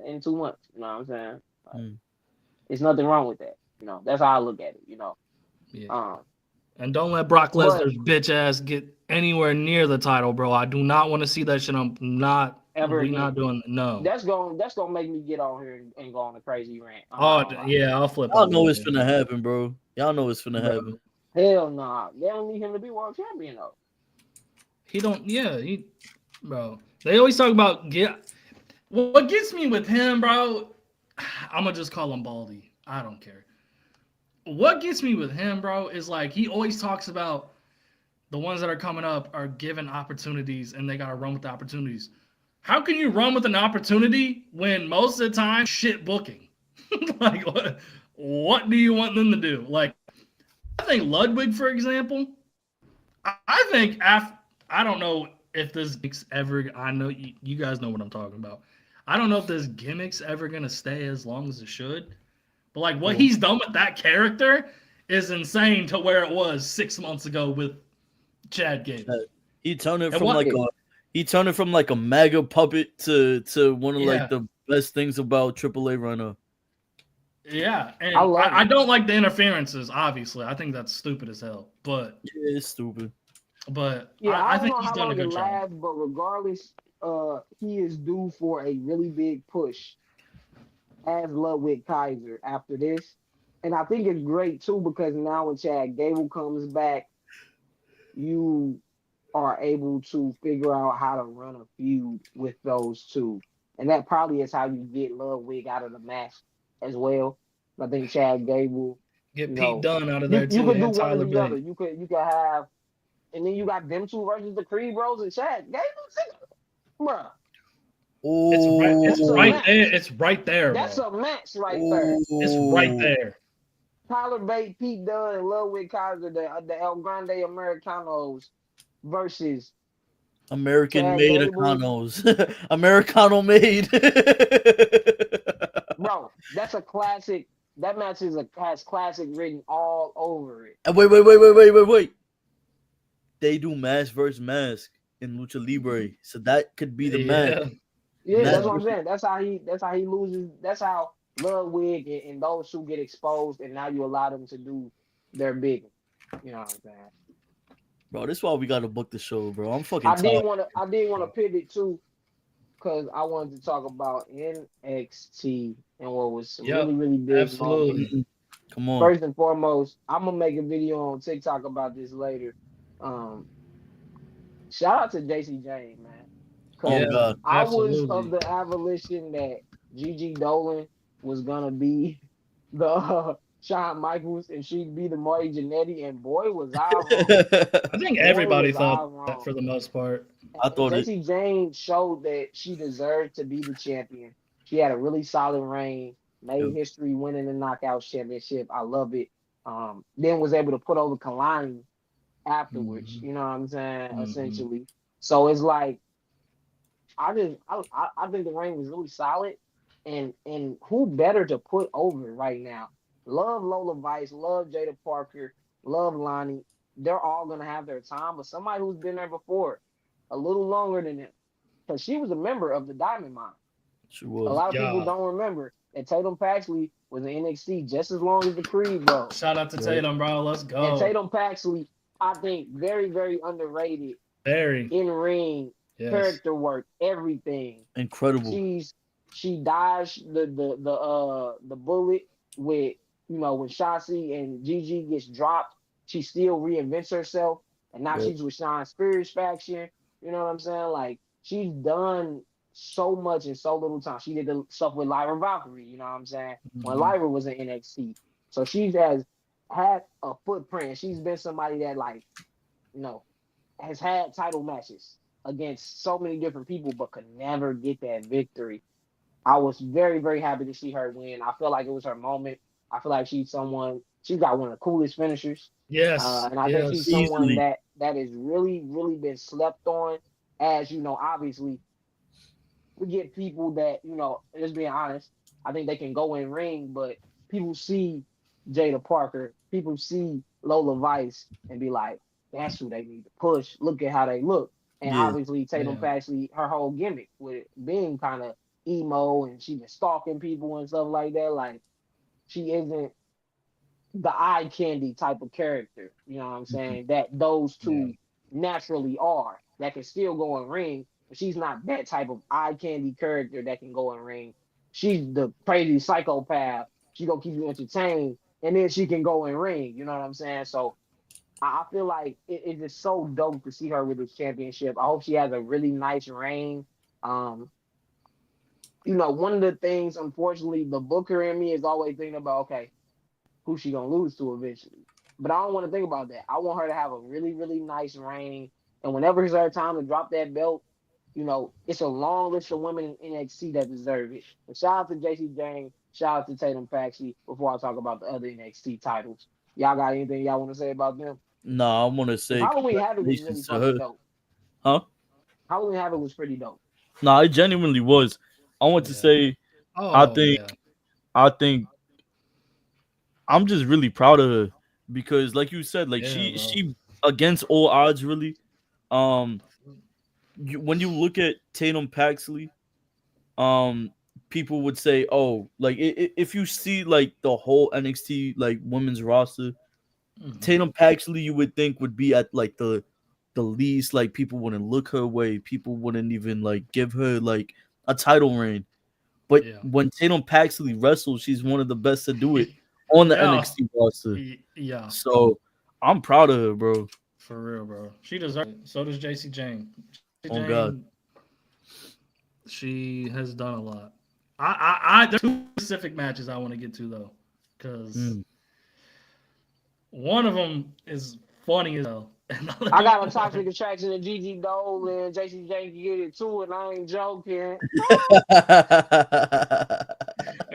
S1: in 2 months. You know what I'm saying? There's nothing wrong with that. That's how I look at it.
S3: Yeah. And don't let Brock Lesnar's bitch ass get anywhere near the title, bro. I do not want to see that shit. I'm not.
S1: Ever
S3: we're not doing no.
S1: That's gonna make me get on here and go on a crazy rant.
S3: I'll flip.
S2: Y'all know it's finna happen, bro. Y'all know it's finna happen.
S1: Hell nah. They don't need him to be world champion though.
S3: He don't. Yeah, bro. They always talk about what gets me with him, bro. I'm gonna just call him Baldy. I don't care. What gets me with him, bro, is like he always talks about the ones that are coming up are given opportunities and they gotta run with the opportunities. How can you run with an opportunity when most of the time shit booking? Like, what do you want them to do? Like, I think Ludwig, for example, I think I don't know if this gimmick's ever. I know you guys know what I'm talking about. I don't know if this gimmick's ever gonna stay as long as it should. But like what he's done with that character is insane to where it was 6 months ago with Chad Gable.
S2: He turned it from like a MAGA puppet to one of like the best things about AAA right now.
S3: Yeah, and I don't like the interferences. Obviously, I think that's stupid as hell. But
S2: yeah, it's stupid.
S3: But
S1: yeah,
S3: I think he's done a good job.
S1: But regardless, he is due for a really big push as Ludwig Kaiser after this. And I think it's great too because now when Chad Gable comes back, you are able to figure out how to run a feud with those two. And that probably is how you get Ludwig out of the match as well. I think Chad Gable,
S3: Get
S1: you
S3: Pete
S1: know,
S3: Dunne out of
S1: you,
S3: there
S1: you
S3: too,
S1: could do
S3: and
S1: one or
S3: Tyler
S1: the other.
S3: Bate.
S1: You could have, and then you got them two versus the Creed Bros and Chad Gable. Bruh,
S3: It's
S1: that's a
S2: Oh,
S3: right
S1: match.
S3: there. It's right there,
S1: That's
S3: bro.
S1: a match right there.
S3: It's right
S2: oh,
S3: there.
S1: Tyler Bate, Pete Dunne, and Ludwig Kaiser, the El Grande Americanos versus
S2: American
S1: Chad
S2: made
S1: Gable.
S2: Econos. Americano made.
S1: Bro, that's a classic. That match has classic written all over it.
S2: And wait. They do mask versus mask in Lucha Libre. So that could be the match.
S3: Yeah.
S1: Yeah,
S2: Mask
S1: that's what
S3: Yeah.
S1: I'm
S2: versus
S1: saying. That's how he loses. That's how Ludwig and those two get exposed, and now you allow them to do their big. You know what I'm saying?
S2: bro, this is why we gotta book the show, bro. I'm fucking
S1: I did
S2: tired.
S1: want to. I did want to pivot too, because I wanted to talk about NXT and what was some
S3: Yep.
S1: really really big moments.
S3: Absolutely.
S2: Come on.
S1: First and foremost, I'm gonna make a video on TikTok about this later. Um, Shout out to JC James, man.
S2: Oh
S1: Cause
S3: Yeah.
S2: god.
S1: I was of
S3: Absolutely.
S1: the abolition that Gigi Dolan was gonna be the Shawn Michaels and she'd be the Marty Jannetty, and boy was I wrong.
S3: I think
S1: Boy
S3: everybody
S1: was I
S3: thought that
S1: wrong.
S3: for the most part.
S2: I
S1: And
S2: thought it.
S1: JC James showed that she deserved to be the champion. She had a really solid reign, made history winning the Knockouts Championship. I love it. Then was able to put over Kalani afterwards.
S3: Mhm.
S1: You know what I'm saying?
S3: Mhm.
S1: Essentially. So it's like I think the reign was really solid, and who better to put over right now? Love Lola Vice, love Jada Parker, love Lonnie. They're all gonna have their time, but somebody who's been there before, a little longer than them, because she was a member of the Diamond Mine.
S2: She
S1: A
S2: was.
S1: lot of people
S3: Yeah.
S1: don't remember that Tatum Paxley was in NXT just as long as the Creed Bros.
S3: Shout out to
S2: Right.
S3: Tatum, bro. Let's
S1: And
S3: go.
S1: Tatum Paxley, I think, very, very underrated
S3: Very.
S1: in ring,
S3: Yes.
S1: character work, everything.
S2: Incredible.
S1: She dodged the bullet with when Shotzi and Gigi gets dropped, she still reinvents herself, and now
S2: Yep.
S1: she's with Sean Spears faction. You know what I'm saying? Like she's done so much in so little time. She did the stuff with Lyra Valkyrie. You know what I'm saying? When
S3: Mhm.
S1: Lyra was in NXT, so she has had a footprint. She's been somebody that you know has had title matches against so many different people, but could never get that victory. I was very, very happy to see her win. I feel like it was her moment. I feel like she's got one of the coolest finishers.
S3: Yes.
S1: And I think she's
S3: Yes.
S1: someone
S2: Easily.
S1: that has really, really been slept on. As obviously, we get people that, just being honest, I think they can go in ring, but people see Jada Parker, people see Lola Vice and be like, that's who they need to push. Look at how they look. And
S2: Yeah.
S1: obviously Tatum
S3: Yeah.
S1: Paxley, her whole gimmick with being kind of emo and she been stalking people and stuff like that. Like she isn't the eye candy type of character, you know what I'm saying? That those two naturally are. That can still go in ring, but she's not that type of eye candy character that can go in ring. She's the crazy psychopath. She gonna keep you entertained, and then she can go in ring. You know what I'm saying? So I feel like it's just so dope to see her with this championship. I hope she has a really nice reign. Um, one of the things, unfortunately, the booker in me is always thinking about, okay, who's she gonna lose to eventually? But I don't want to think about that. I want her to have a really, really nice reign. And whenever it's her time to drop that belt, it's a long list of women in NXT that deserve it. And shout out to JC James, shout out to Tatum Paxley before I talk about the other NXT titles. Y'all got anything y'all want to say about them?
S2: Nah, I want to say
S1: Halloween Havoc was really
S2: congratulations to
S1: fucking
S2: her.
S1: dope.
S2: Huh?
S1: Halloween Havoc was pretty dope.
S2: Nah, it genuinely was. I want to
S3: Yeah.
S2: say I
S3: Oh,
S2: think
S3: yeah.
S2: I think I'm just really proud of her because, like you said, like
S3: Yeah, bro.
S2: she against all odds, really. Um, when you look at Tatum Paxley, people would say, oh, like if you see like the whole NXT like women's roster,
S3: Mhm.
S2: Tatum Paxley, you would think would be at like the least, like people wouldn't look her way, people wouldn't even like give her like a title reign. But
S3: Yeah.
S2: when Tatum Paxley wrestles, she's one of the best to do it on the
S3: Yeah.
S2: NXT roster.
S3: Yeah,
S2: So I'm proud of her, bro.
S3: for real, bro. She deserves it. So does JC Jane.
S2: Oh God.
S3: She has done a lot. I there's two specific matches I want to get to though, because one of them is funny as hell.
S1: I got a toxic attraction to Gigi Dole and JC Jane can get it too, and I ain't joking.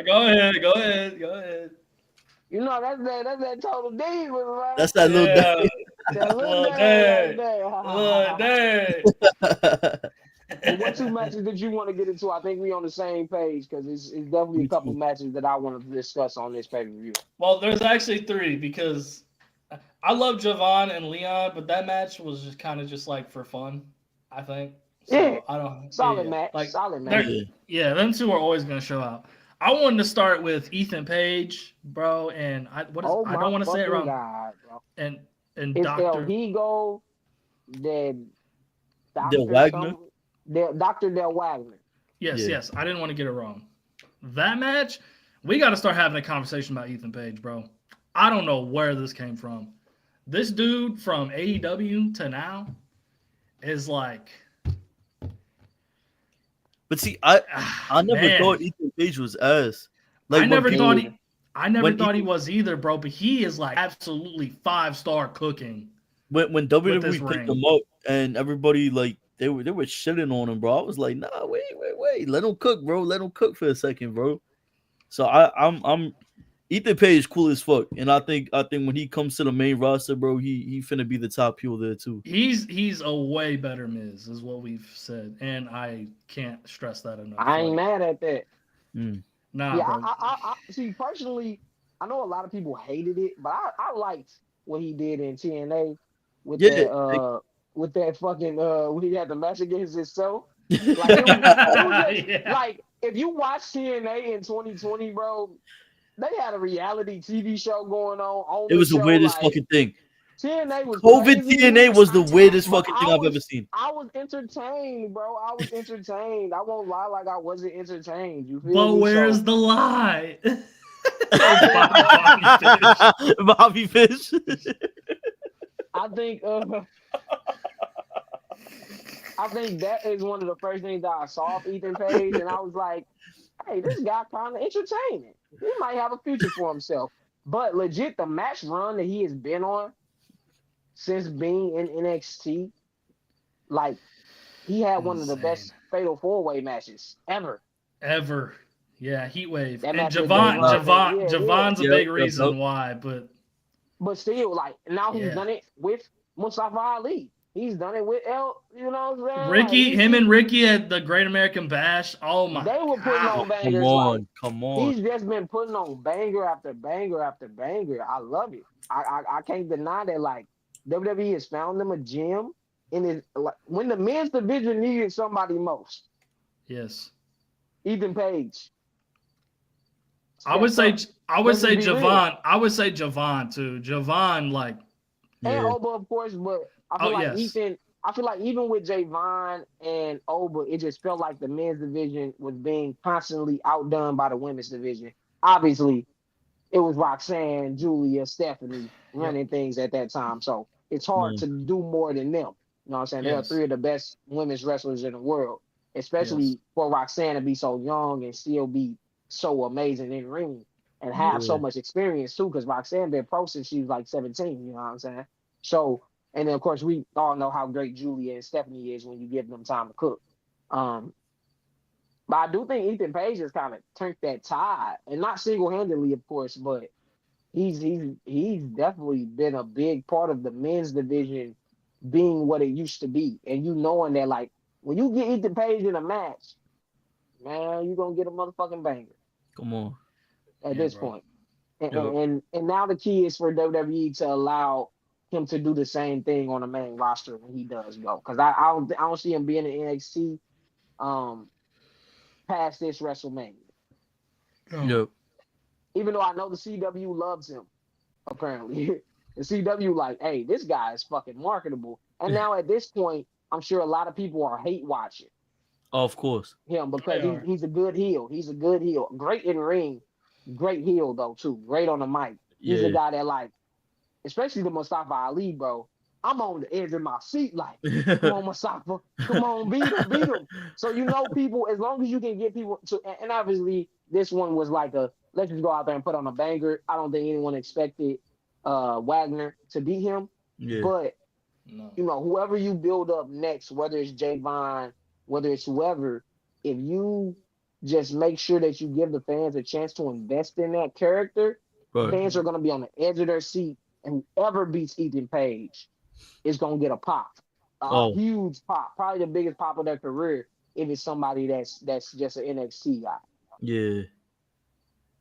S3: Go ahead.
S1: You know that's that total demon, right?
S2: That's that little
S3: Yeah.
S1: That little
S3: Little
S1: dad
S3: dad.
S1: right there.
S3: Look,
S1: But what two matches did you want to get into? I think we on the same page because it's definitely a couple matches that I want to discuss on this pay-per-view.
S3: Well, there's actually three because I love Javon and Leon, but that match was just kind of just like for fun, I think. So
S1: Yeah.
S3: I don't
S1: Solid
S3: yeah.
S1: match.
S3: Like,
S1: Solid match.
S3: yeah, them two are always gonna show out. I wanted to start with Ethan Page, bro, and I don't want to say it wrong.
S1: God, bro.
S3: And
S1: It's
S3: Dr.
S1: El Higo, then
S2: Del Wagner.
S1: Dr. Del Wagner.
S3: Yes, I didn't want to get it wrong. That match, we got to start having a conversation about Ethan Page, bro. I don't know where this came from. This dude from AEW to now is like.
S2: But see, I never thought Ethan Page was ass. Like
S3: I never thought he was either, bro. But he is like absolutely 5-star cooking.
S2: When WWE picked him up and everybody like they were shitting on him, bro. I was like, nah, wait, let him cook, bro. Let him cook for a second, bro. So I'm Ethan Page cool as fuck, and I think when he comes to the main roster, bro, he finna be the top heel there too.
S3: He's a way better Miz, is what we've said, and I can't stress that enough.
S1: I ain't mad at that.
S3: Nah,
S1: yeah,
S3: bro.
S1: I see personally. I know a lot of people hated it, but I liked what he did in TNA with that fucking when he had the match against himself. Like, it was just, like if you watch TNA in 2020, bro. They had a reality TV show going on.
S2: It was the weirdest fucking thing.
S1: TNA was
S2: COVID
S1: crazy.
S2: TNA was the weirdest fucking thing I've ever seen.
S1: I was entertained, bro. I was entertained. I won't lie like I wasn't entertained. You feel
S3: but
S1: me?
S3: Where's the lie?
S2: Bobby Fish.
S1: I think that is one of the first things that I saw of Ethan Page, and I was like, hey, this guy kind of entertaining. He might have a future for himself. But legit, the match run that he has been on since being in NXT, like, he had one of the best Fatal 4-Way matches ever.
S3: Yeah, Heat Wave.
S1: That
S3: And
S1: match was
S3: Javon's a big reason why, but
S1: still, like, now he's done it with Mustafa Ali. He's done it with you know what I'm saying?
S3: Ricky,
S1: like,
S3: him and Ricky at the Great American Bash. Oh my!
S1: They were putting on bangers.
S2: Come on!
S1: He's just been putting on banger after banger after banger. I love it. I can't deny that. Like, WWE has found them a gem in it. Like, when the men's division needed somebody most.
S3: Yes.
S1: Ethan Page.
S3: I would say Javon. I would say Javon too. Javon, like.
S1: And Oba, of course, but I feel like even with Javon and Oba, it just felt like the men's division was being constantly outdone by the women's division. Obviously, it was Roxanne, Julia, Stephanie running things at that time. So it's hard to do more than them. You know what I'm saying? They are three of the best women's wrestlers in the world, especially for Roxanne to be so young and still be so amazing in ring and have so much experience too, because Roxanne been pro since she was like 17, you know what I'm saying? So, and then of course we all know how great Julia and Stephanie is when you give them time to cook. But I do think Ethan Page has kind of turned that tide, and not single-handedly, of course, but he's definitely been a big part of the men's division being what it used to be. And you knowing that, like, when you get Ethan Page in a match, man, you're gonna get a motherfucking banger.
S2: Come on.
S1: At this point. And now the key is for WWE to allow him to do the same thing on the main roster when he does go. Because I don't see him being in NXT past this WrestleMania.
S2: Yep.
S1: Even though I know the CW loves him, apparently. The CW like, hey, this guy is fucking marketable. And now at this point, I'm sure a lot of people are hate watching.
S2: of course.
S1: Him because he's a good heel. He's a good heel. Great in ring. Great heel though too. Great on the mic. He's a guy that like, especially the Mustafa Ali, bro. I'm on the edge of my seat like, come on, Mustafa. Come on, beat him. So people, as long as you can get people to, and obviously this one was like let's just go out there and put on a banger. I don't think anyone expected Wagner to beat him.
S2: Yeah.
S1: But whoever you build up next, whether it's Javon, whether it's whoever, if you just make sure that you give the fans a chance to invest in that character, fans are going to be on the edge of their seat, and whoever beats Ethan Page is going to get a pop, a huge pop, probably the biggest pop of their career if it's somebody that's just an NXT guy.
S2: Yeah.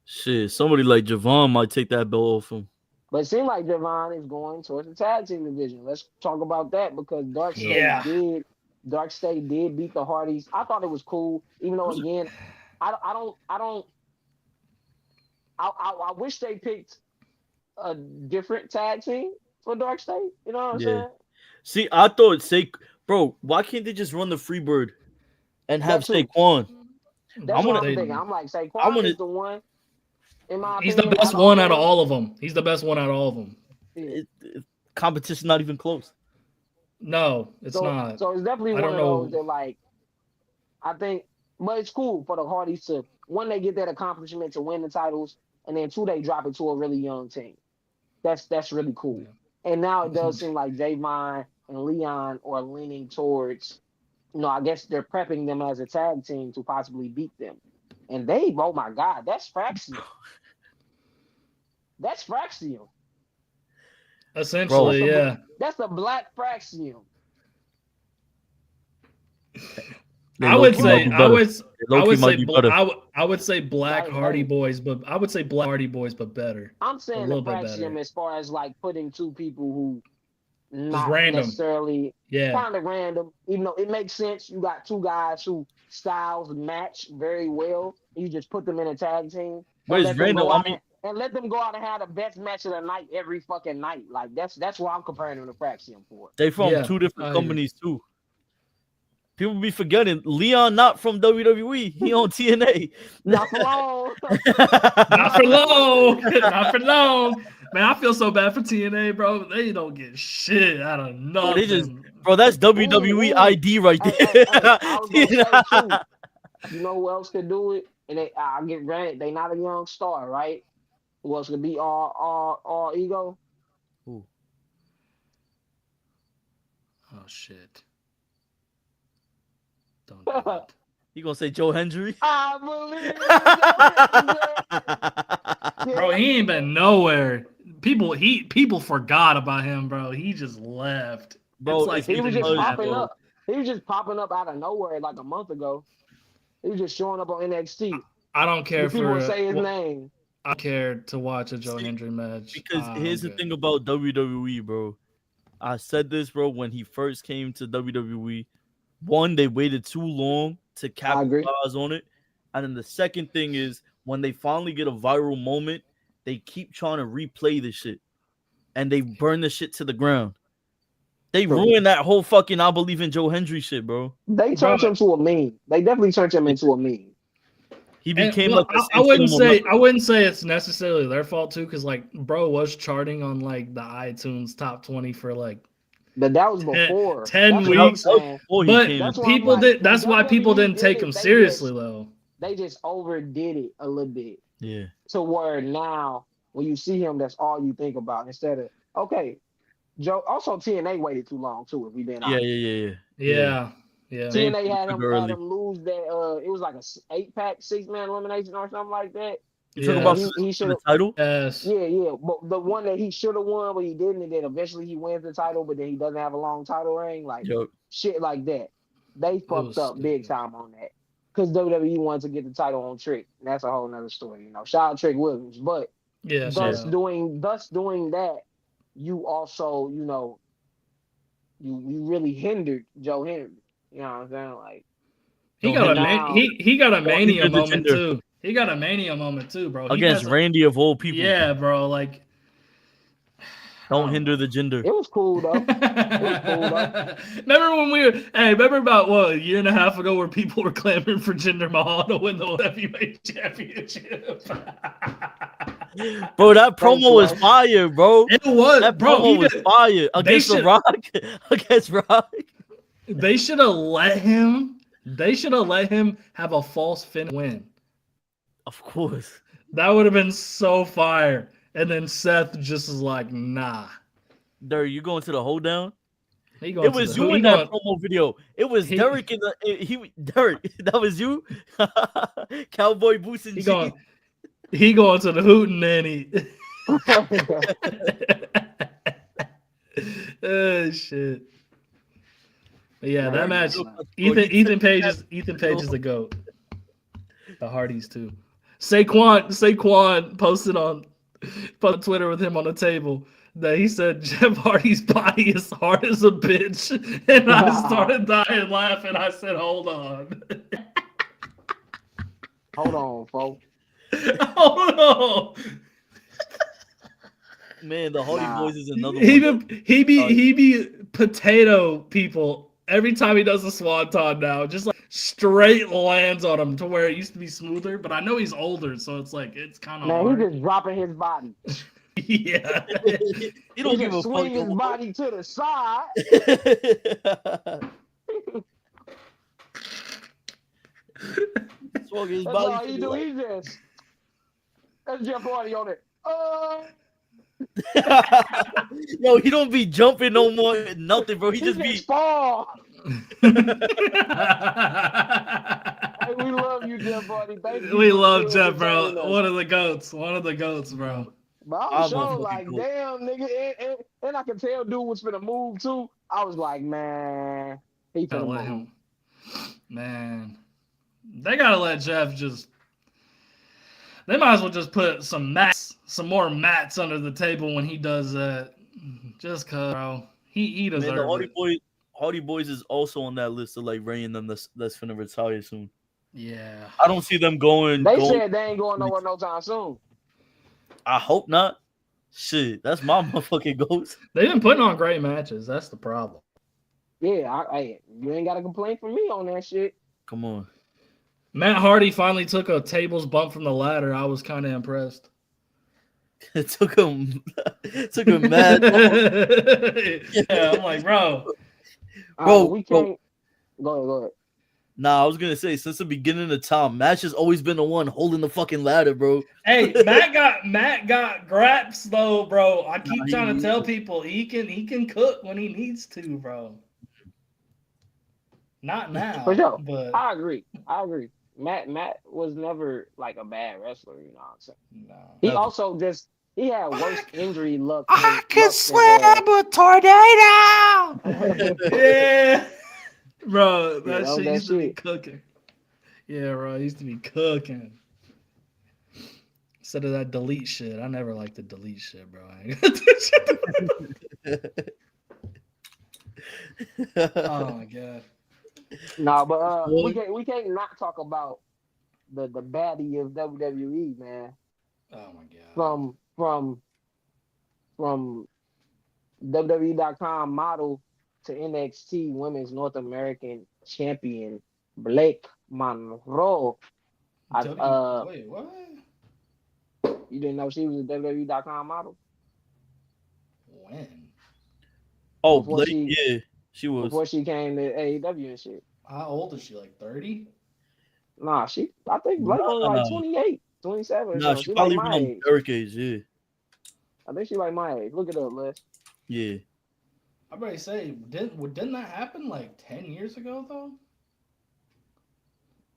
S2: Shit, somebody like Javon might take that belt off him.
S1: But it seems like Javon is going towards the tag team division. Let's talk about that because Dark State did beat the Hardys. I thought it was cool, even though again, I wish they picked a different tag team for Dark State. You know what I'm saying?
S2: See, I thought bro, why can't they just run the Freebird and have Saquon?
S1: That's what I'm thinking. I'm like, Saquon is the one. In my
S3: He's
S1: opinion,
S3: the best one out of all of them. He's the best one out of all of them.
S2: Competition not even close.
S3: No, it's not.
S1: So it's definitely one of those that like, I think, but it's cool for the Hardys to, one, they get that accomplishment to win the titles, and then two, they drop it to a really young team. That's really cool. Yeah. And now it does seem like Javon and Leon are leaning towards, I guess they're prepping them as a tag team to possibly beat them. And oh my God, that's Fraxium. That's Fraxium.
S3: Essentially,
S1: That's the Black Fraxium.
S3: I would say Black Hardy Boys, but I would say Black Hardy Boys, but better.
S1: I'm saying the Fraxium as far as like putting two people who not
S3: random.
S1: Necessarily kind of random, even though it makes sense. You got two guys who styles match very well. You just put them in a tag team.
S2: But it's random.
S1: And let them go out and have the best match of the night every fucking night. Like that's what I'm comparing them to Fraxium for.
S2: They from two different companies too. People be forgetting Leon not from WWE. He on TNA.
S1: Not for long.
S3: Not for long. Not for long. Man, I feel so bad for TNA, bro. They don't get shit out of nothing.
S2: Bro, that's WWE ID right there.
S1: You know who else could do it? And I'll get granted, they not a young star, right? Who else could be all ego?
S2: Ooh.
S3: Oh shit. Don't do that.
S2: You gonna say Joe Hendry?
S1: I believe
S3: Bro, he ain't been nowhere. People forgot about him, bro. He just left.
S2: Bro,
S3: it's like
S1: he was just popping up. He was just popping up out of nowhere like a month ago. He was just showing up on NXT.
S3: I don't care
S1: people say his name.
S3: I care to watch a Joe Hendry match.
S2: Because here's the thing about WWE, bro. I said this, bro, when he first came to WWE. One, they waited too long to capitalize on it. And then the second thing is when they finally get a viral moment, they keep trying to replay the shit. And they burn the shit to the ground. They ruined that whole fucking I believe in Joe Hendry shit, bro.
S1: They turned him to a meme. They definitely turned him into a meme.
S2: He became
S3: I wouldn't say it's necessarily their fault too, because like bro was charting on like the iTunes top 20 for like.
S1: But that was before
S3: 10 weeks. But people did. That's why people didn't take him seriously though.
S1: They just overdid it a little bit.
S2: Yeah.
S1: To where now when you see him, that's all you think about instead of Joe. Also, TNA waited too long too. If we been honest.
S3: Yeah.
S1: TNA had him lose that. It was like a 8-pack 6-man elimination or something like that.
S2: You talking about he should the title?
S3: Yes.
S1: Yeah. But the one that he should have won, but he didn't, and then eventually he wins the title, but then he doesn't have a long title reign. Like shit like that. They fucked up big time on that. Because WWE wanted to get the title on Trick. And that's a whole nother story, Shout out Trick Williams. But doing that, you also, you really hindered Joe Hendry. You know what I'm saying? Like
S3: he got a mania moment too. He got a mania moment too, bro.
S2: Against Randy of all people.
S3: Yeah, bro. Like
S2: Don't hinder the gender.
S1: It was cool though.
S3: Remember when remember about a year and a half ago where people were clamoring for Jinder Mahal to win the heavyweight championship?
S2: Bro, that promo was fire, bro.
S3: It was.
S2: That promo was fire against The Rock. Against Rock.
S3: They should have let him. They should have let him have a false finish win.
S2: Of course.
S3: That would have been so fire. And then Seth just is like, nah.
S2: Derek, you going to the hold down?
S3: It
S2: was you in that promo video. It was Derek in the Derek. That was you. Cowboy boots and jeans.
S3: He going to the hootenanny. Oh shit. But yeah, that match. Ethan Page is the GOAT. The Hardys too. Saquon posted on Twitter with him on the table that he said Jeff Hardy's body is hard as a bitch, and I started dying laughing. I said, "Hold on,
S1: hold on, folks,
S3: hold on."
S2: Man, the Hardy Boys is another
S3: one. He be potato people every time he does a swanton now. Just like straight lands on him to where it used to be smoother. But I know he's older, so it's like it's kind of hard.
S1: He's just dropping his body.
S3: Yeah,
S1: he don't give a fuck. Swing his body to the side.
S2: Swung his
S1: That's
S2: body.
S1: all he do. He just that's Jeff Hardy on it.
S2: Yo, he don't be jumping no more. Nothing, bro. He just be.
S1: Fall. Hey, we love you, Jeff Hardy. Thank you.
S3: We love Jeff, bro. One of the goats, bro.
S1: But I was so like, damn, nigga, and I could tell dude was finna move too. I was like, man, he finna move. Him.
S3: Man, they gotta let Jeff just. They might as well just put some more mats under the table when he does that. Just cause, bro, he deserves it.
S2: The Hardy Boys is also on that list of like Ray and them that's finna retire soon.
S3: Yeah,
S2: I don't see them going.
S1: They said they ain't going nowhere no time soon.
S2: I hope not. Shit, that's my motherfucking ghost.
S3: They've been putting on great matches. That's the problem.
S1: Yeah, you ain't got to complain from me on that shit.
S2: Come on.
S3: Matt Hardy finally took a tables bump from the ladder. I was kind of impressed.
S2: It took him mad.
S3: Yeah, I'm like, bro,
S1: we can't. Go ahead.
S2: Nah, I was gonna say since the beginning of time, Matt has always been the one holding the fucking ladder, bro.
S3: Hey, Matt got graps though, bro. I keep trying to tell people he can cook when he needs to, bro. Not now,
S1: for sure.
S3: But
S1: I agree. Matt was never like a bad wrestler, you know what I'm saying?
S3: No.
S1: He also just he had worse injury luck.
S4: I can swim a tornado.
S3: Yeah. Bro, that shit used to be cooking. Yeah, bro, it used to be cooking. Instead of that delete shit. I never liked the delete shit, bro. Oh my god.
S1: Nah, but we can't not talk about the baddie of WWE, man.
S3: Oh my god.
S1: From WWE.com model to NXT Women's North American Champion Blake Monroe.
S3: Wait, what?
S1: You didn't know she was a WWE.com model?
S3: When?
S2: Oh, Blake, yeah, she was.
S1: Before she came to AEW and shit.
S3: How old is she? Like 30?
S1: Nah, I think Blake was like 28, 27.
S2: Nah, she probably like my Derek age, yeah.
S1: I think she like my age. Look it up, Les.
S2: Yeah.
S3: I'm ready to say, didn't that happen like 10 years ago though?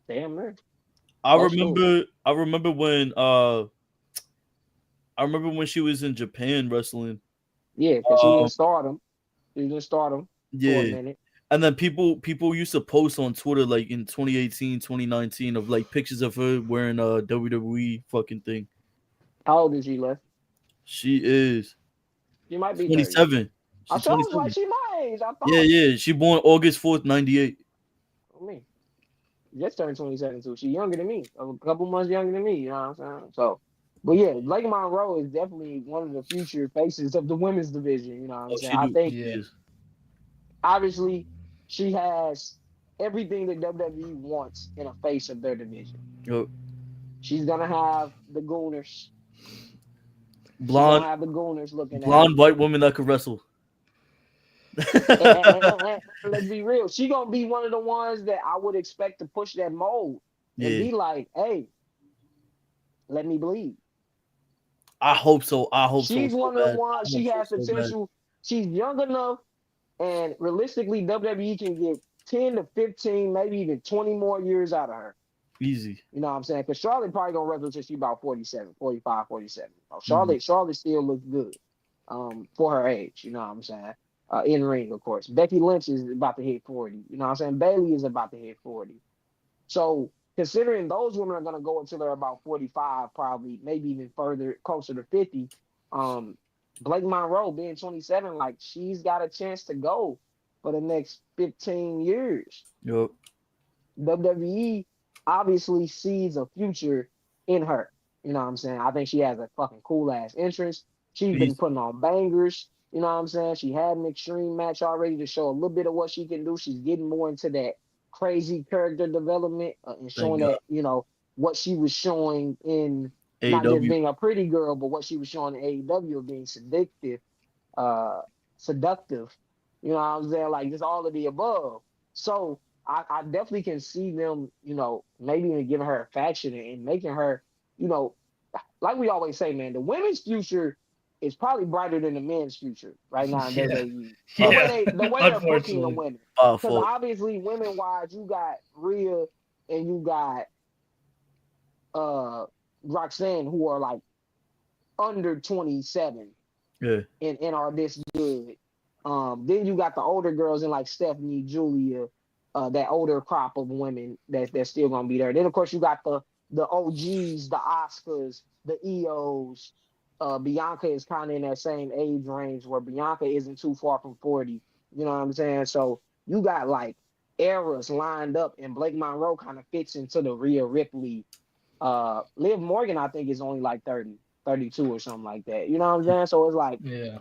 S1: Damn man.
S2: I remember when she was in Japan wrestling.
S1: Yeah, because she was in Stardom. She was in Stardom for a minute.
S2: And then people used to post on Twitter like in 2018, 2019 of like pictures of her wearing a WWE fucking thing.
S1: How old is she, Les?
S2: She is.
S1: She might be
S2: 27.
S1: I thought it was like she my age. I thought.
S2: Yeah. She born August 4th, 98.
S1: Me. Just turned 27 too. She younger than me. A couple months younger than me, you know what I'm saying? So But yeah, Blake Monroe is definitely one of the future faces of the women's division. You know what I'm
S2: Oh,
S1: saying?
S2: she
S1: I
S2: do.
S1: think
S2: She
S3: Yeah.
S2: is.
S1: obviously she has everything that WWE wants in a face of their division.
S2: Yo,
S1: She's gonna have the Gooners. She's
S2: blonde,
S1: gonna have the Gooners looking at her.
S2: blonde white woman that could wrestle.
S1: And let's be real, she gonna be one of the ones that I would expect to push that mold and
S2: Yeah,
S1: be like, "Hey, let me bleed."
S2: I hope so. I hope so
S1: She's
S2: so
S1: one of the
S2: bad.
S1: ones.
S2: I
S1: She
S2: hope so
S1: has
S2: so bad.
S1: potential. She's young enough, and realistically, WWE can get 10 to 15, maybe even 20 more years out of her.
S2: Easy.
S1: You know what I'm saying? Because Charlotte probably gonna wrestle till she about 47, 45, 47.
S2: Mhm.
S1: Charlotte still looks good for her age. You know what I'm saying? In ring, of course. Becky Lynch is about to hit 40. You know what I'm saying? Bailey is about to hit 40. So considering those women are gonna go until they're about 45, probably maybe even further closer to 50. Um, Blake Monroe being 27, like she's got a chance to go for the next 15 years.
S2: Yo,
S1: WWE obviously sees a future in her. You know what I'm saying? I think she has a fucking cool ass entrance. She's been
S2: easy.
S1: putting on bangers. You know what I'm saying? She had an extreme match already to show a little bit of what she can do. She's getting more into that crazy character development and
S2: Thank
S1: showing
S2: God.
S1: that, what she was showing in not just
S2: AEW.
S1: being a pretty girl, but what she was showing in AEW of being uh, seductive. You know what I'm saying? Like just all of the above. So I definitely can see them, maybe even giving her a faction and making her, you know, like we always say, man, the women's future is probably brighter than the men's future right now in
S3: Yeah.
S1: WWE.
S2: By,
S1: The way they're booking the
S3: Unfortunately.
S1: women.
S2: by
S1: Because
S2: fault.
S1: obviously women wise, you got Rhea and you got uh Roxanne who are like under 27
S2: Yeah.
S1: and are this good. Then you got the older girls in like Stephanie, Julia, that older crop of women that's still gonna be there. Then of course you got the OGs, the Oscars, the EOs. Bianca is kind of in that same age range where Bianca isn't too far from 40. You know what I'm saying? So you got like eras lined up, and Blake Monroe kind of fits into the Rhea Ripley. Liv Morgan, I think, is only like 30, 32 or something like that. You know what I'm saying? So it's like,
S3: Yeah.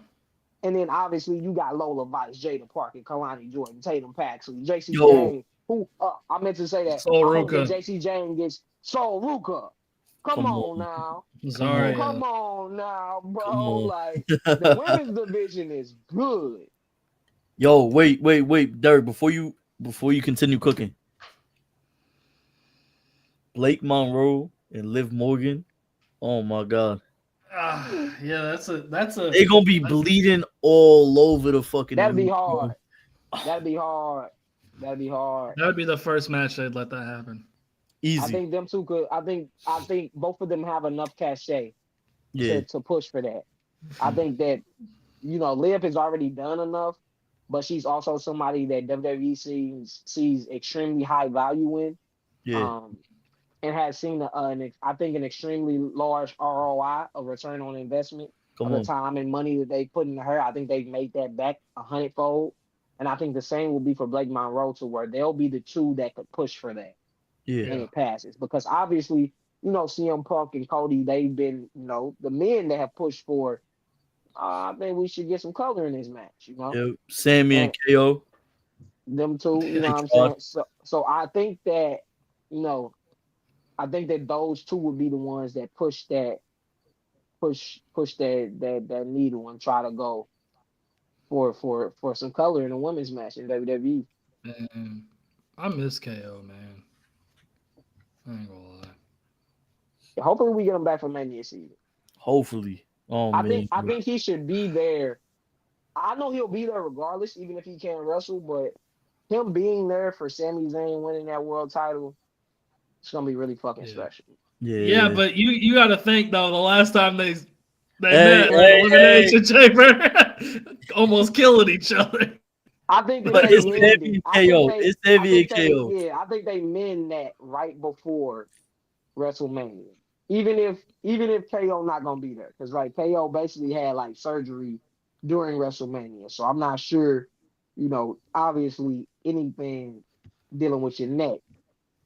S1: and then obviously you got Lola Vice, Jada Parker, Kalani Jordan, Tatum Paxley, JC
S2: Yo,
S1: Jane, who I meant to say that.
S3: Sol
S1: I hope that
S3: Ruka.
S1: JC Jane gets Sol Ruka. Come
S2: come
S1: on
S2: on.
S1: now.
S2: Come on.
S3: Zarya.
S1: Come on now,
S2: Come
S1: bro.
S2: on.
S1: Like the women's division is good.
S2: Yo, wait, Derek, before you continue cooking. Blake Monroe and Liv Morgan. Oh my god.
S3: Yeah,
S2: They gonna be bleeding all over the fucking
S1: That'd be
S2: arena,
S1: hard.
S2: bro.
S1: That'd be hard. That'd be hard.
S3: that would be the first match they'd let that happen.
S1: I
S2: Easy.
S1: think them two could. I think both of them have enough cachet
S2: Yeah.
S1: to push for that. I think that Liv has already done enough, but she's also somebody that WWE sees extremely high value in,
S2: Yeah.
S1: um, and has seen I think an extremely large ROI, a return on investment of
S2: Come
S1: the
S2: on.
S1: time and money that they put into her. I think they've made that back 100-fold, and I think the same will be for Blake Monroe, to where they'll be the two that could push for that,
S2: Yeah.
S1: and
S3: Yeah.
S1: it passes, because obviously CM Punk and Cody, they've been the men that have pushed for. I think we should get some color in this match,
S2: Yeah. Sammy and
S1: and
S2: KO.
S1: them two, you know
S2: Thank
S1: what I'm
S2: God.
S1: saying? So I think that, you know, I think that those two would be the ones that push that needle and try to go for some color in a women's match in WWE.
S3: Man, I miss KO, man. I ain't gonna lie.
S1: Hopefully we get him back for Mania season.
S2: Hopefully. Oh
S1: I think
S2: man.
S1: I think he should be there. I know he'll be there regardless, even if he can't wrestle, but him being there for Sami Zayn winning that world title, it's gonna be really fucking
S3: Yeah.
S1: special.
S3: Yeah,
S2: Yeah.
S3: but you got to think though. The last time they
S2: Hey,
S3: met, like
S2: hey, hey.
S3: elimination chamber, almost killing each other.
S1: I think that
S2: But
S1: they
S2: it's
S1: mend it.
S2: Sammy and KO. It's Sammy and KO.
S1: I think they mend that right before WrestleMania. Even if KO not gonna be there, because like KO basically had like surgery during WrestleMania, so I'm not sure. Obviously anything dealing with your neck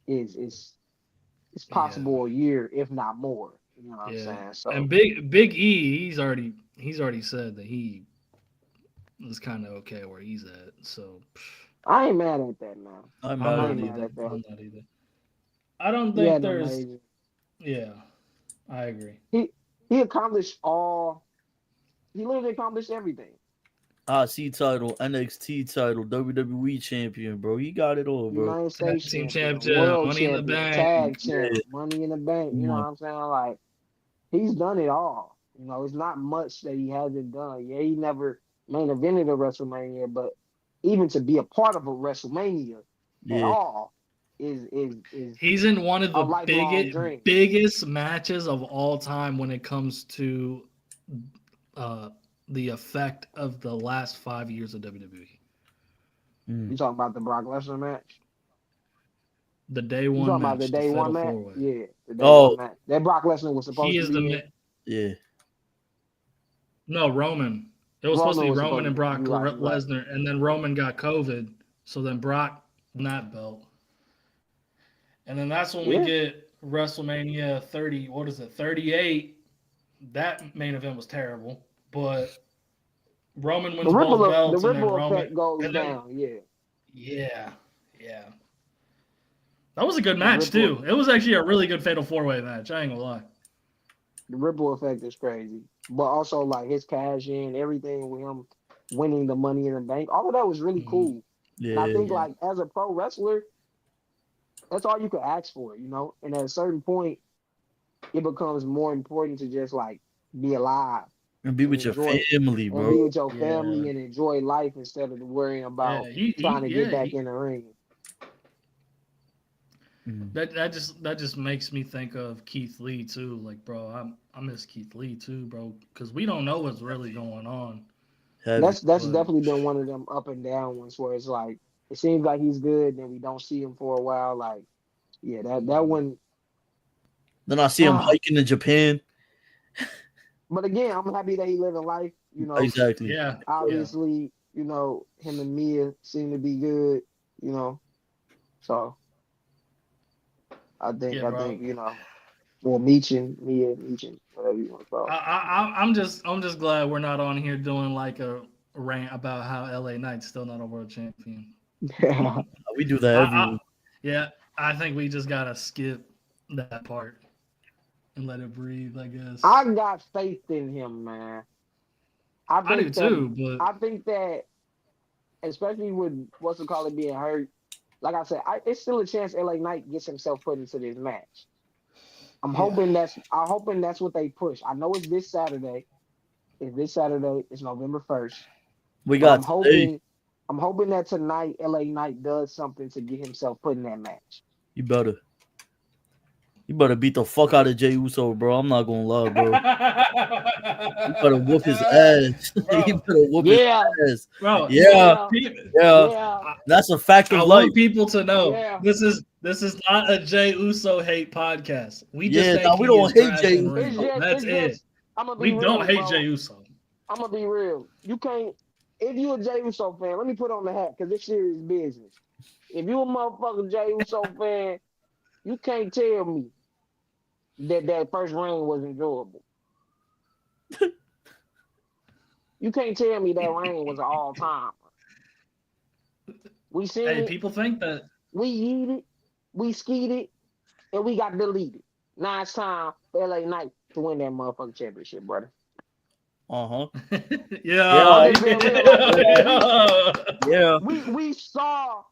S1: is
S3: Yeah.
S1: possible a year, if not more. You know what I'm saying? So
S3: and Big E, he's already said that he is kind of okay where he's at. So
S1: I ain't mad at that, man.
S2: I'm
S3: I'm
S2: not
S3: not
S2: either.
S3: either. I'm not either. I don't
S1: He
S3: think
S1: had
S3: there's.
S1: amazing.
S3: Yeah, I agree.
S1: He accomplished all. He literally accomplished everything.
S2: IC title, NXT title, WWE champion, bro. He got it all, bro.
S1: United States
S3: Team
S1: champion,
S3: championship,
S1: world
S3: Money in the
S1: champion,
S3: Bank.
S1: tag champ,
S2: Yeah.
S1: money in the bank. You
S2: Come
S1: know
S2: on.
S1: what I'm saying? Like he's done it all. You know, it's not much that he hasn't done. Yeah, he never main evented a WrestleMania, but even to be a part of a WrestleMania at
S2: Yeah.
S1: all is
S3: He's in one of
S1: a
S3: the
S1: lifelong dream.
S3: biggest matches of all time when it comes to the effect of the last 5 years of WWE.
S1: You talking about the Brock Lesnar match?
S3: The day
S1: You
S3: one
S1: talking
S3: match,
S1: about the day
S3: the
S1: one
S3: Fatal
S1: match?
S3: Four-Way.
S1: Yeah, the day
S2: Oh.
S1: one match. That Brock Lesnar was supposed
S3: He
S1: to
S3: is
S1: be
S3: the
S1: there.
S2: Yeah.
S3: No, Roman. It was supposed to be
S1: was
S3: Roman and Brock
S1: you're right.
S3: Lesnar, and then Roman got COVID, so then Brock won that belt. And then that's when we get WrestleMania 30. What is it? 38. That main event was terrible, but Roman wins both belts.
S1: The
S3: and then
S1: ripple
S3: Roman,
S1: effect goes
S3: and then-
S1: down. Yeah.
S3: Yeah. That was a good match too. It was actually a really good Fatal 4-Way match. I ain't gonna lie.
S1: The ripple effect is crazy, but also like his cash in, everything with him winning the Money in the Bank, all of that was really cool.
S2: Yeah.
S1: And I think like as a pro wrestler, that's all you could ask for, you know. And at a certain point, it becomes more important to just like be alive
S2: and be with your family,
S1: and
S2: bro.
S1: be with your family and enjoy life instead of worrying about trying to get back in the ring.
S3: That just makes me think of Keith Lee too. Like, bro, I miss Keith Lee too, bro, because we don't know what's really going on.
S1: That's definitely been one of them up and down ones where it's like it seems like he's good, then we don't see him for a while. Like, yeah, that one.
S2: Then I see him hiking in Japan.
S1: But again, I'm happy that he living life. You know,
S2: exactly.
S3: Yeah.
S1: Obviously, you know, him and Mia seem to be good. You know, so. I think you know, well, Mia, whatever you want to call it.
S3: I'm just glad we're not on here doing like a rant about how LA Knight's still not a world champion.
S1: Yeah.
S2: We do that every week.
S3: Yeah, I think we just gotta skip that part and let it breathe, I guess.
S1: I got faith in him, man.
S3: I do too, but
S1: I think that, especially with being hurt. Like I said, it's still a chance LA Knight gets himself put into this match. I'm hoping that's what they push. I know it's this Saturday. It's November 1st. I'm hoping that tonight LA Knight does something to get himself put in that match.
S2: You better beat the fuck out of Jey Uso, bro. I'm not gonna lie, bro. You better whoop his ass. You better whoop his ass.
S3: Bro,
S2: yeah. That's a fact of life.
S3: I want people to know this is not a Jey Uso hate podcast. We just
S2: we don't hate Jey Uso.
S3: That's it. We don't hate Jey Uso.
S1: I'm gonna be real. You can't. If you a Jey Uso fan, let me put on the hat because this serious business. If you a motherfucking Jey Uso fan, you can't tell me that first reign was enjoyable. You can't tell me that reign was an all-time. We seen it.
S3: People think that.
S1: We eat it, we skied it, and we got deleted. Now it's time for LA Knight to win that motherfucking championship, brother.
S2: Uh-huh.
S3: Yeah.
S1: We saw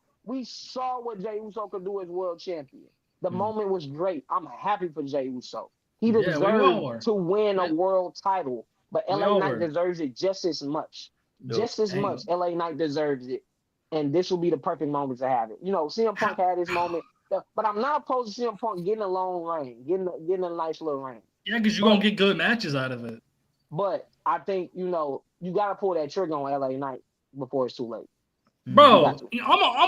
S1: what Jey Uso could do as world champion. The moment was great. I'm happy for Jey Uso. He deserved to win a world title, but LA Knight deserves it just as much. Just as much. LA Knight deserves it. And this will be the perfect moment to have it. You know, CM Punk had his moment, but I'm not opposed to CM Punk getting a long reign, getting a nice little reign.
S3: Yeah, because you're going to get good matches out of it.
S1: But I think, you know, you got to pull that trigger on LA Knight before it's too late.
S3: Bro, I'm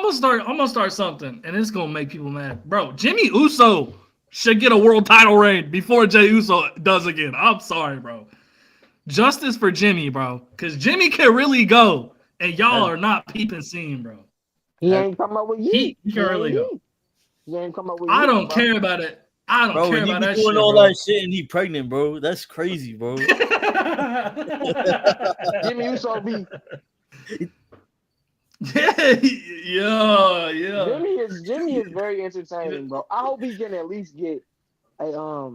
S3: gonna start something, and it's gonna make people mad. Bro, Jimmy Uso should get a world title reign before Jey Uso does again. I'm sorry, bro. Justice for Jimmy, bro, because Jimmy can really go, and y'all are not peeping seeing, bro.
S1: He ain't come up with
S3: He can really go.
S1: He ain't come up with
S3: I don't care about it. I don't care about that shit.
S2: Doing all that shit and he pregnant, bro. That's crazy, bro.
S1: Jimmy Uso be.
S3: Yeah.
S1: Jimmy is very entertaining, bro. I hope he can at least get a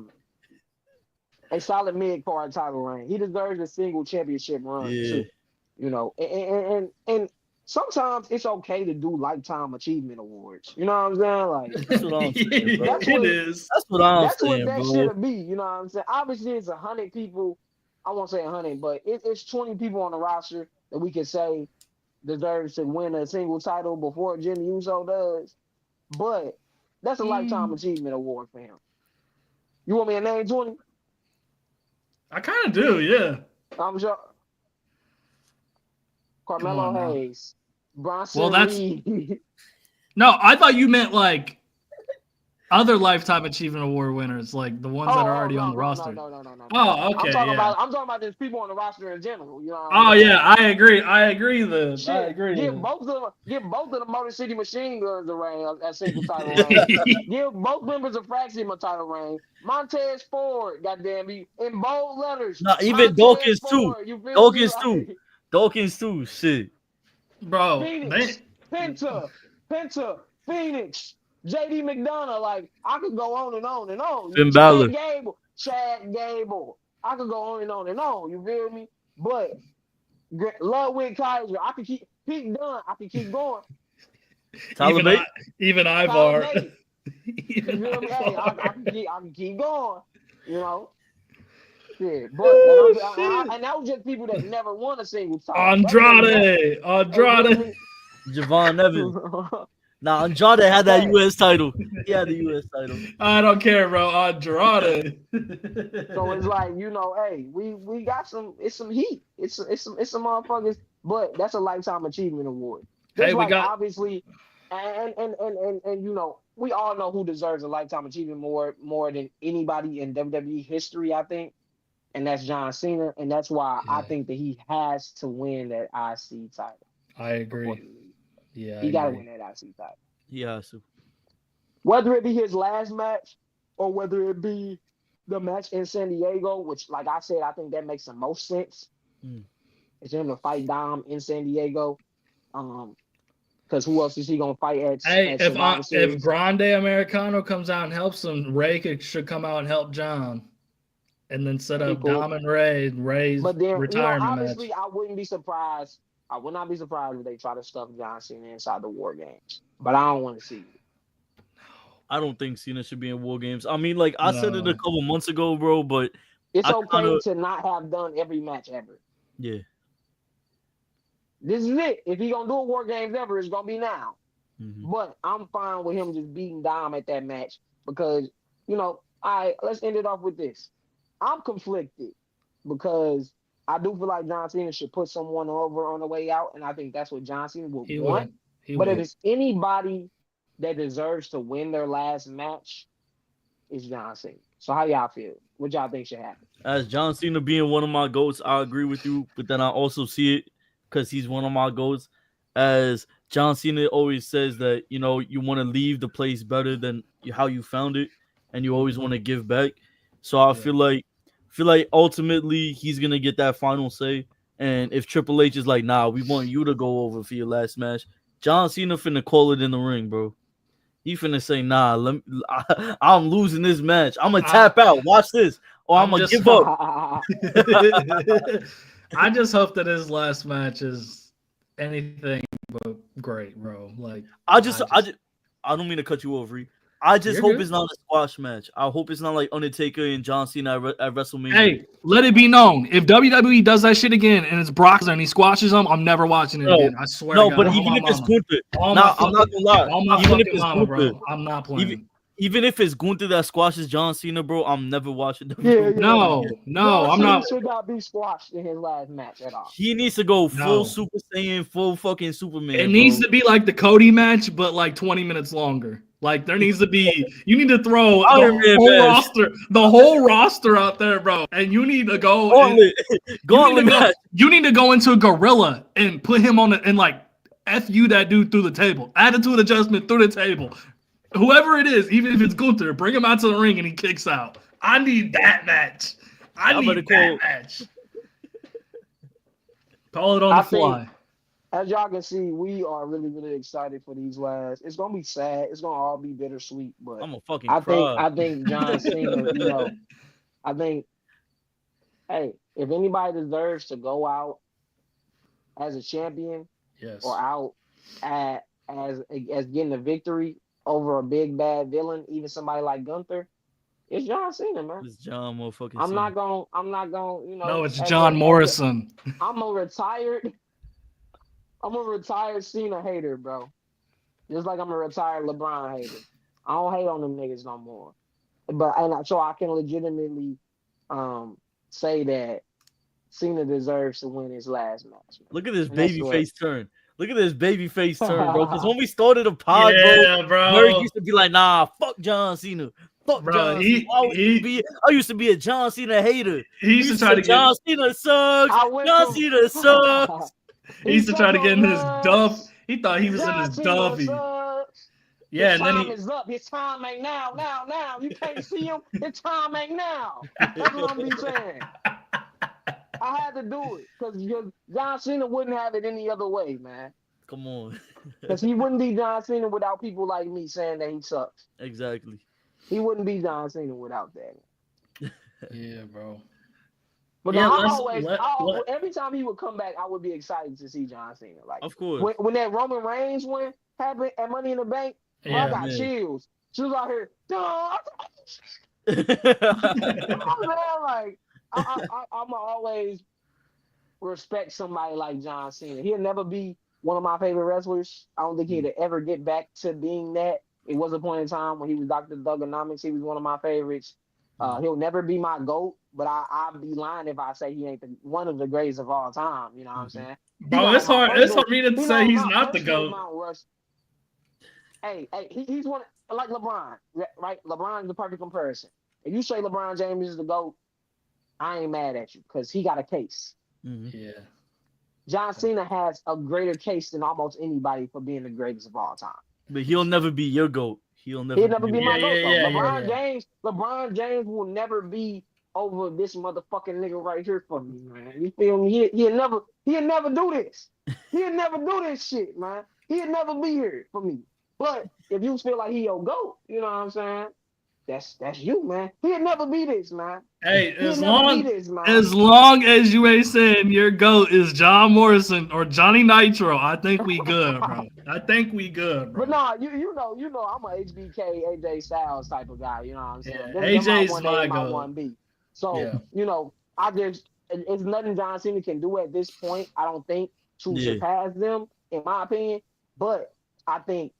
S1: solid mid card title reign. He deserves a single championship run too. You know, and sometimes it's okay to do lifetime achievement awards. You know what I'm saying? Like
S2: that's what I'm saying, bro.
S3: That's
S2: what I'm
S1: that's
S2: saying,
S1: what that
S2: bro.
S1: should be. You know what I'm saying? Obviously, it's 100 people. I won't say 100, but it's 20 people on the roster that we can say deserves to win a single title before Jimmy Uso does. But that's a lifetime achievement award for him. You want me to name 20?
S3: I kind of do, yeah.
S1: I'm sure. Carmelo Hayes, Bronson Reed.
S3: No, I thought you meant like other Lifetime Achievement Award winners, like the ones that are already on the roster.
S1: No.
S3: Oh, okay.
S1: I'm talking about just people on the roster in general. You know.
S3: I agree. I agree.
S1: Give both of the Motor City Machine Guns a reign at single title reign. Give both members of Fraxium a title reign. Montez Ford, goddamn me, in bold letters.
S2: Not even Dawkins too. Dawkins too. Shit.
S3: Bro.
S1: Phoenix, Penta, Phoenix. JD McDonough, like I could go on and on and on.
S2: Finn Balor.
S1: Chad Gable. I could go on and on and on. You feel me? But Ludwig Kaiser, I could keep Pete Dunne. I could keep going.
S3: Even Ivar.
S1: You feel me? Hey, I can keep going. You know. Yeah, but and that was just people that never won a single title.
S3: Andrade.
S2: Javon Evans. Nah, Andrade had that U.S. title. He had the U.S. title.
S3: I don't care, bro. Andrade.
S1: So it's like, you know, hey, we got some heat. It's some motherfuckers, but that's a lifetime achievement award. Just
S3: hey, we got
S1: obviously, and you know, we all know who deserves a lifetime achievement more than anybody in WWE history, I think, and that's John Cena, and that's why I think that he has to win that IC title.
S3: I agree. Yeah,
S1: he got to win that IC title.
S2: He has to.
S1: Whether it be his last match or whether it be the match in San Diego, which, like I said, I think that makes the most sense. It's him to fight Dom in San Diego. Because who else is he gonna fight at?
S3: If Grande Americano comes out and helps him, Ray should come out and help John, and then set up Dom and Ray's retirement
S1: obviously,
S3: match.
S1: I wouldn't be surprised. I would not be surprised if they try to stuff John Cena inside the War Games, but I don't want to see it.
S2: I don't think Cena should be in War Games. I mean, like I said it a couple months ago, bro, but
S1: it's okay to not have done every match ever.
S2: Yeah.
S1: This is it. If he gonna do a War Games ever, it's gonna be now.
S2: Mm-hmm.
S1: But I'm fine with him just beating Dom at that match because, you know, let's end it off with this. I'm conflicted because I do feel like John Cena should put someone over on the way out, and I think that's what John Cena would want. But if it's anybody that deserves to win their last match, it's John Cena. So how y'all feel? What y'all think should happen?
S2: As John Cena being one of my GOATs, I agree with you, but then I also see it because he's one of my GOATs. As John Cena always says that, you know, you want to leave the place better than how you found it, and you always want to give back. So I feel like ultimately he's gonna get that final say. And if Triple H is like, nah, we want you to go over for your last match, John Cena finna call it in the ring, bro. He finna say, nah, I'm losing this match. I'm gonna tap out. Watch this, or I'm gonna give up.
S3: I just hope that his last match is anything but great, bro. Like
S2: I don't mean to cut you over. I just hope it's not a squash match. I hope it's not like Undertaker and John Cena at WrestleMania.
S3: Hey, let it be known. If WWE does that shit again and it's Brock and he squashes him, I'm never watching it again. I swear to God.
S2: But even if it's Gunther, I'm not gonna lie. Even if it's Gunther,
S3: bro, I'm not playing.
S2: Even if it's Gunther that squashes John Cena, bro, I'm never watching
S1: WWE.
S3: No, I'm not.
S1: He should not be squashed in his last match at all.
S2: He needs to go full Super Saiyan, full fucking Superman.
S3: It needs to be like the Cody match, but like 20 minutes longer. Like there needs to be, you need to throw the whole roster out there, bro. And you need to go. You need to go into a gorilla and put him on and like F you that dude through the table. Attitude adjustment through the table. Whoever it is, even if it's Gunther, bring him out to the ring and he kicks out. I need that match. I need that match. Call it on the fly.
S1: As y'all can see, we are really, really excited for these last. It's gonna be sad. It's gonna all be bittersweet. But
S2: I'm a fucking.
S1: I think John Cena. I think, hey, if anybody deserves to go out as a champion, or out as getting a victory over a big bad villain, even somebody like Gunther, it's John Cena, man.
S2: It's John motherfucking.
S1: I'm not gonna.
S3: No, it's John Morrison.
S1: I'm a retired Cena hater, bro. Just like I'm a retired LeBron hater. I don't hate on them niggas no more. So I can legitimately say that Cena deserves to win his last match. Man.
S2: Look at this babyface turn. Look at this babyface turn, bro. Because when we started the pod, bro, Murray used to be like, nah, fuck John Cena. Fuck John Cena. I used to be a John Cena hater.
S3: He used to try to get
S2: John Cena sucks. John Cena sucks.
S3: He used to try to get in his duff. He thought he was in his duffy. Yeah,
S1: his time is up. His time ain't now. You can't see him. His time ain't now. That's what I'm be saying. I had to do it because John Cena wouldn't have it any other way, man.
S2: Come on.
S1: Because he wouldn't be John Cena without people like me saying that he sucks.
S2: Exactly.
S1: He wouldn't be John Cena without that.
S3: Yeah, bro.
S1: But every time he would come back, I would be excited to see John Cena. Like,
S2: of course.
S1: When that Roman Reigns win happened at Money in the Bank, I got chills. She was out here, like, I'ma always respect somebody like John Cena. He'll never be one of my favorite wrestlers. I don't think he'd ever get back to being that. It was a point in time when he was Dr. Thuganomics. He was one of my favorites. He'll never be my GOAT, but I'd be lying if I say he ain't one of the greatest of all time. You know what I'm saying?
S3: Bro, it's hard for me to say he's not the GOAT.
S1: Hey, he's one like LeBron, right? LeBron is the perfect comparison. If you say LeBron James is the GOAT, I ain't mad at you because he got a case.
S2: Mm-hmm.
S3: Yeah.
S1: John Cena has a greater case than almost anybody for being the greatest of all time.
S2: But he'll never be your GOAT. He'll never
S1: be my GOAT. LeBron James will never be over this motherfucking nigga right here for me, man. You feel me? He'll never do this. He'll never do this shit, man. He'll never be here for me. But if you feel like he your GOAT, you know what I'm saying? That's you, man. He'll never be this, man.
S3: Hey, as long as you ain't saying your GOAT is John Morrison or Johnny Nitro, I think we good, bro. But
S1: nah, you know, I'm a HBK, AJ Styles type of guy. You know what I'm saying?
S3: Yeah, AJ's my GOAT.
S1: 1B. So you know, it's nothing John Cena can do at this point. I don't think to surpass them, in my opinion. But I think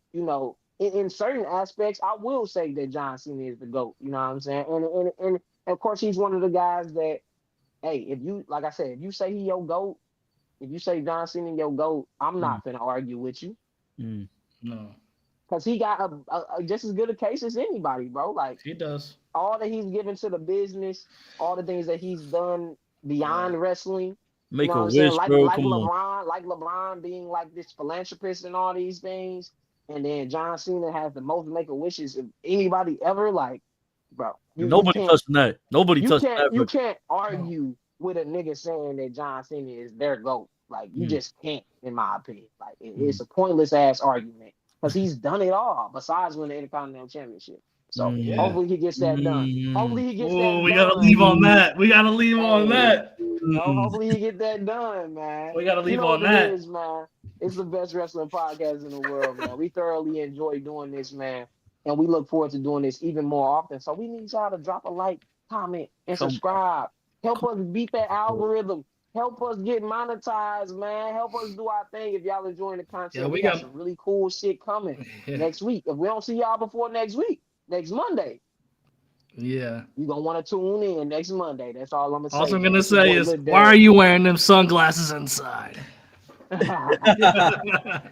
S1: in certain aspects, I will say that John Cena is the GOAT. You know what I'm saying? And of course, he's one of the guys that, hey, if you say he your GOAT, if you say John Cena your GOAT, I'm not gonna argue with you.
S3: No,
S1: because he got a just as good a case as anybody, bro. Like
S3: he does.
S1: All that he's given to the business, all the things that he's done beyond wrestling.
S2: Make a wish,
S1: like
S2: bro.
S1: LeBron being like this philanthropist and all these things. And then John Cena has the most make-a-wishes of anybody ever. Like, bro.
S2: Nobody touching that.
S1: You can't argue with a nigga saying that John Cena is their GOAT. Like, you just can't, in my opinion. Like, it's a pointless-ass argument. Because he's done it all, besides winning the Intercontinental Championship. So, hopefully he gets that done. Hopefully he gets that done.
S3: We got to leave on that.
S1: Hopefully he get that done, man.
S3: We got to leave on that.
S1: It is, man. It's the best wrestling podcast in the world, man. We thoroughly enjoy doing this, man. And we look forward to doing this even more often. So we need y'all to drop a like, comment, and subscribe. Help us beat that algorithm. Help us get monetized, man. Help us do our thing if y'all enjoying the content. We got some really cool shit coming next week. If we don't see y'all before next week, next Monday.
S3: Yeah.
S1: You're going to want to tune in next Monday. That's all I'm going to say.
S3: All I'm going to say is, why are you wearing them sunglasses inside?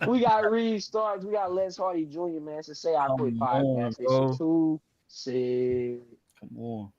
S1: We got Reed Starks. We got Les Hardy Jr., man. It's a Say I Quit podcast. It's too sick.
S2: Come on.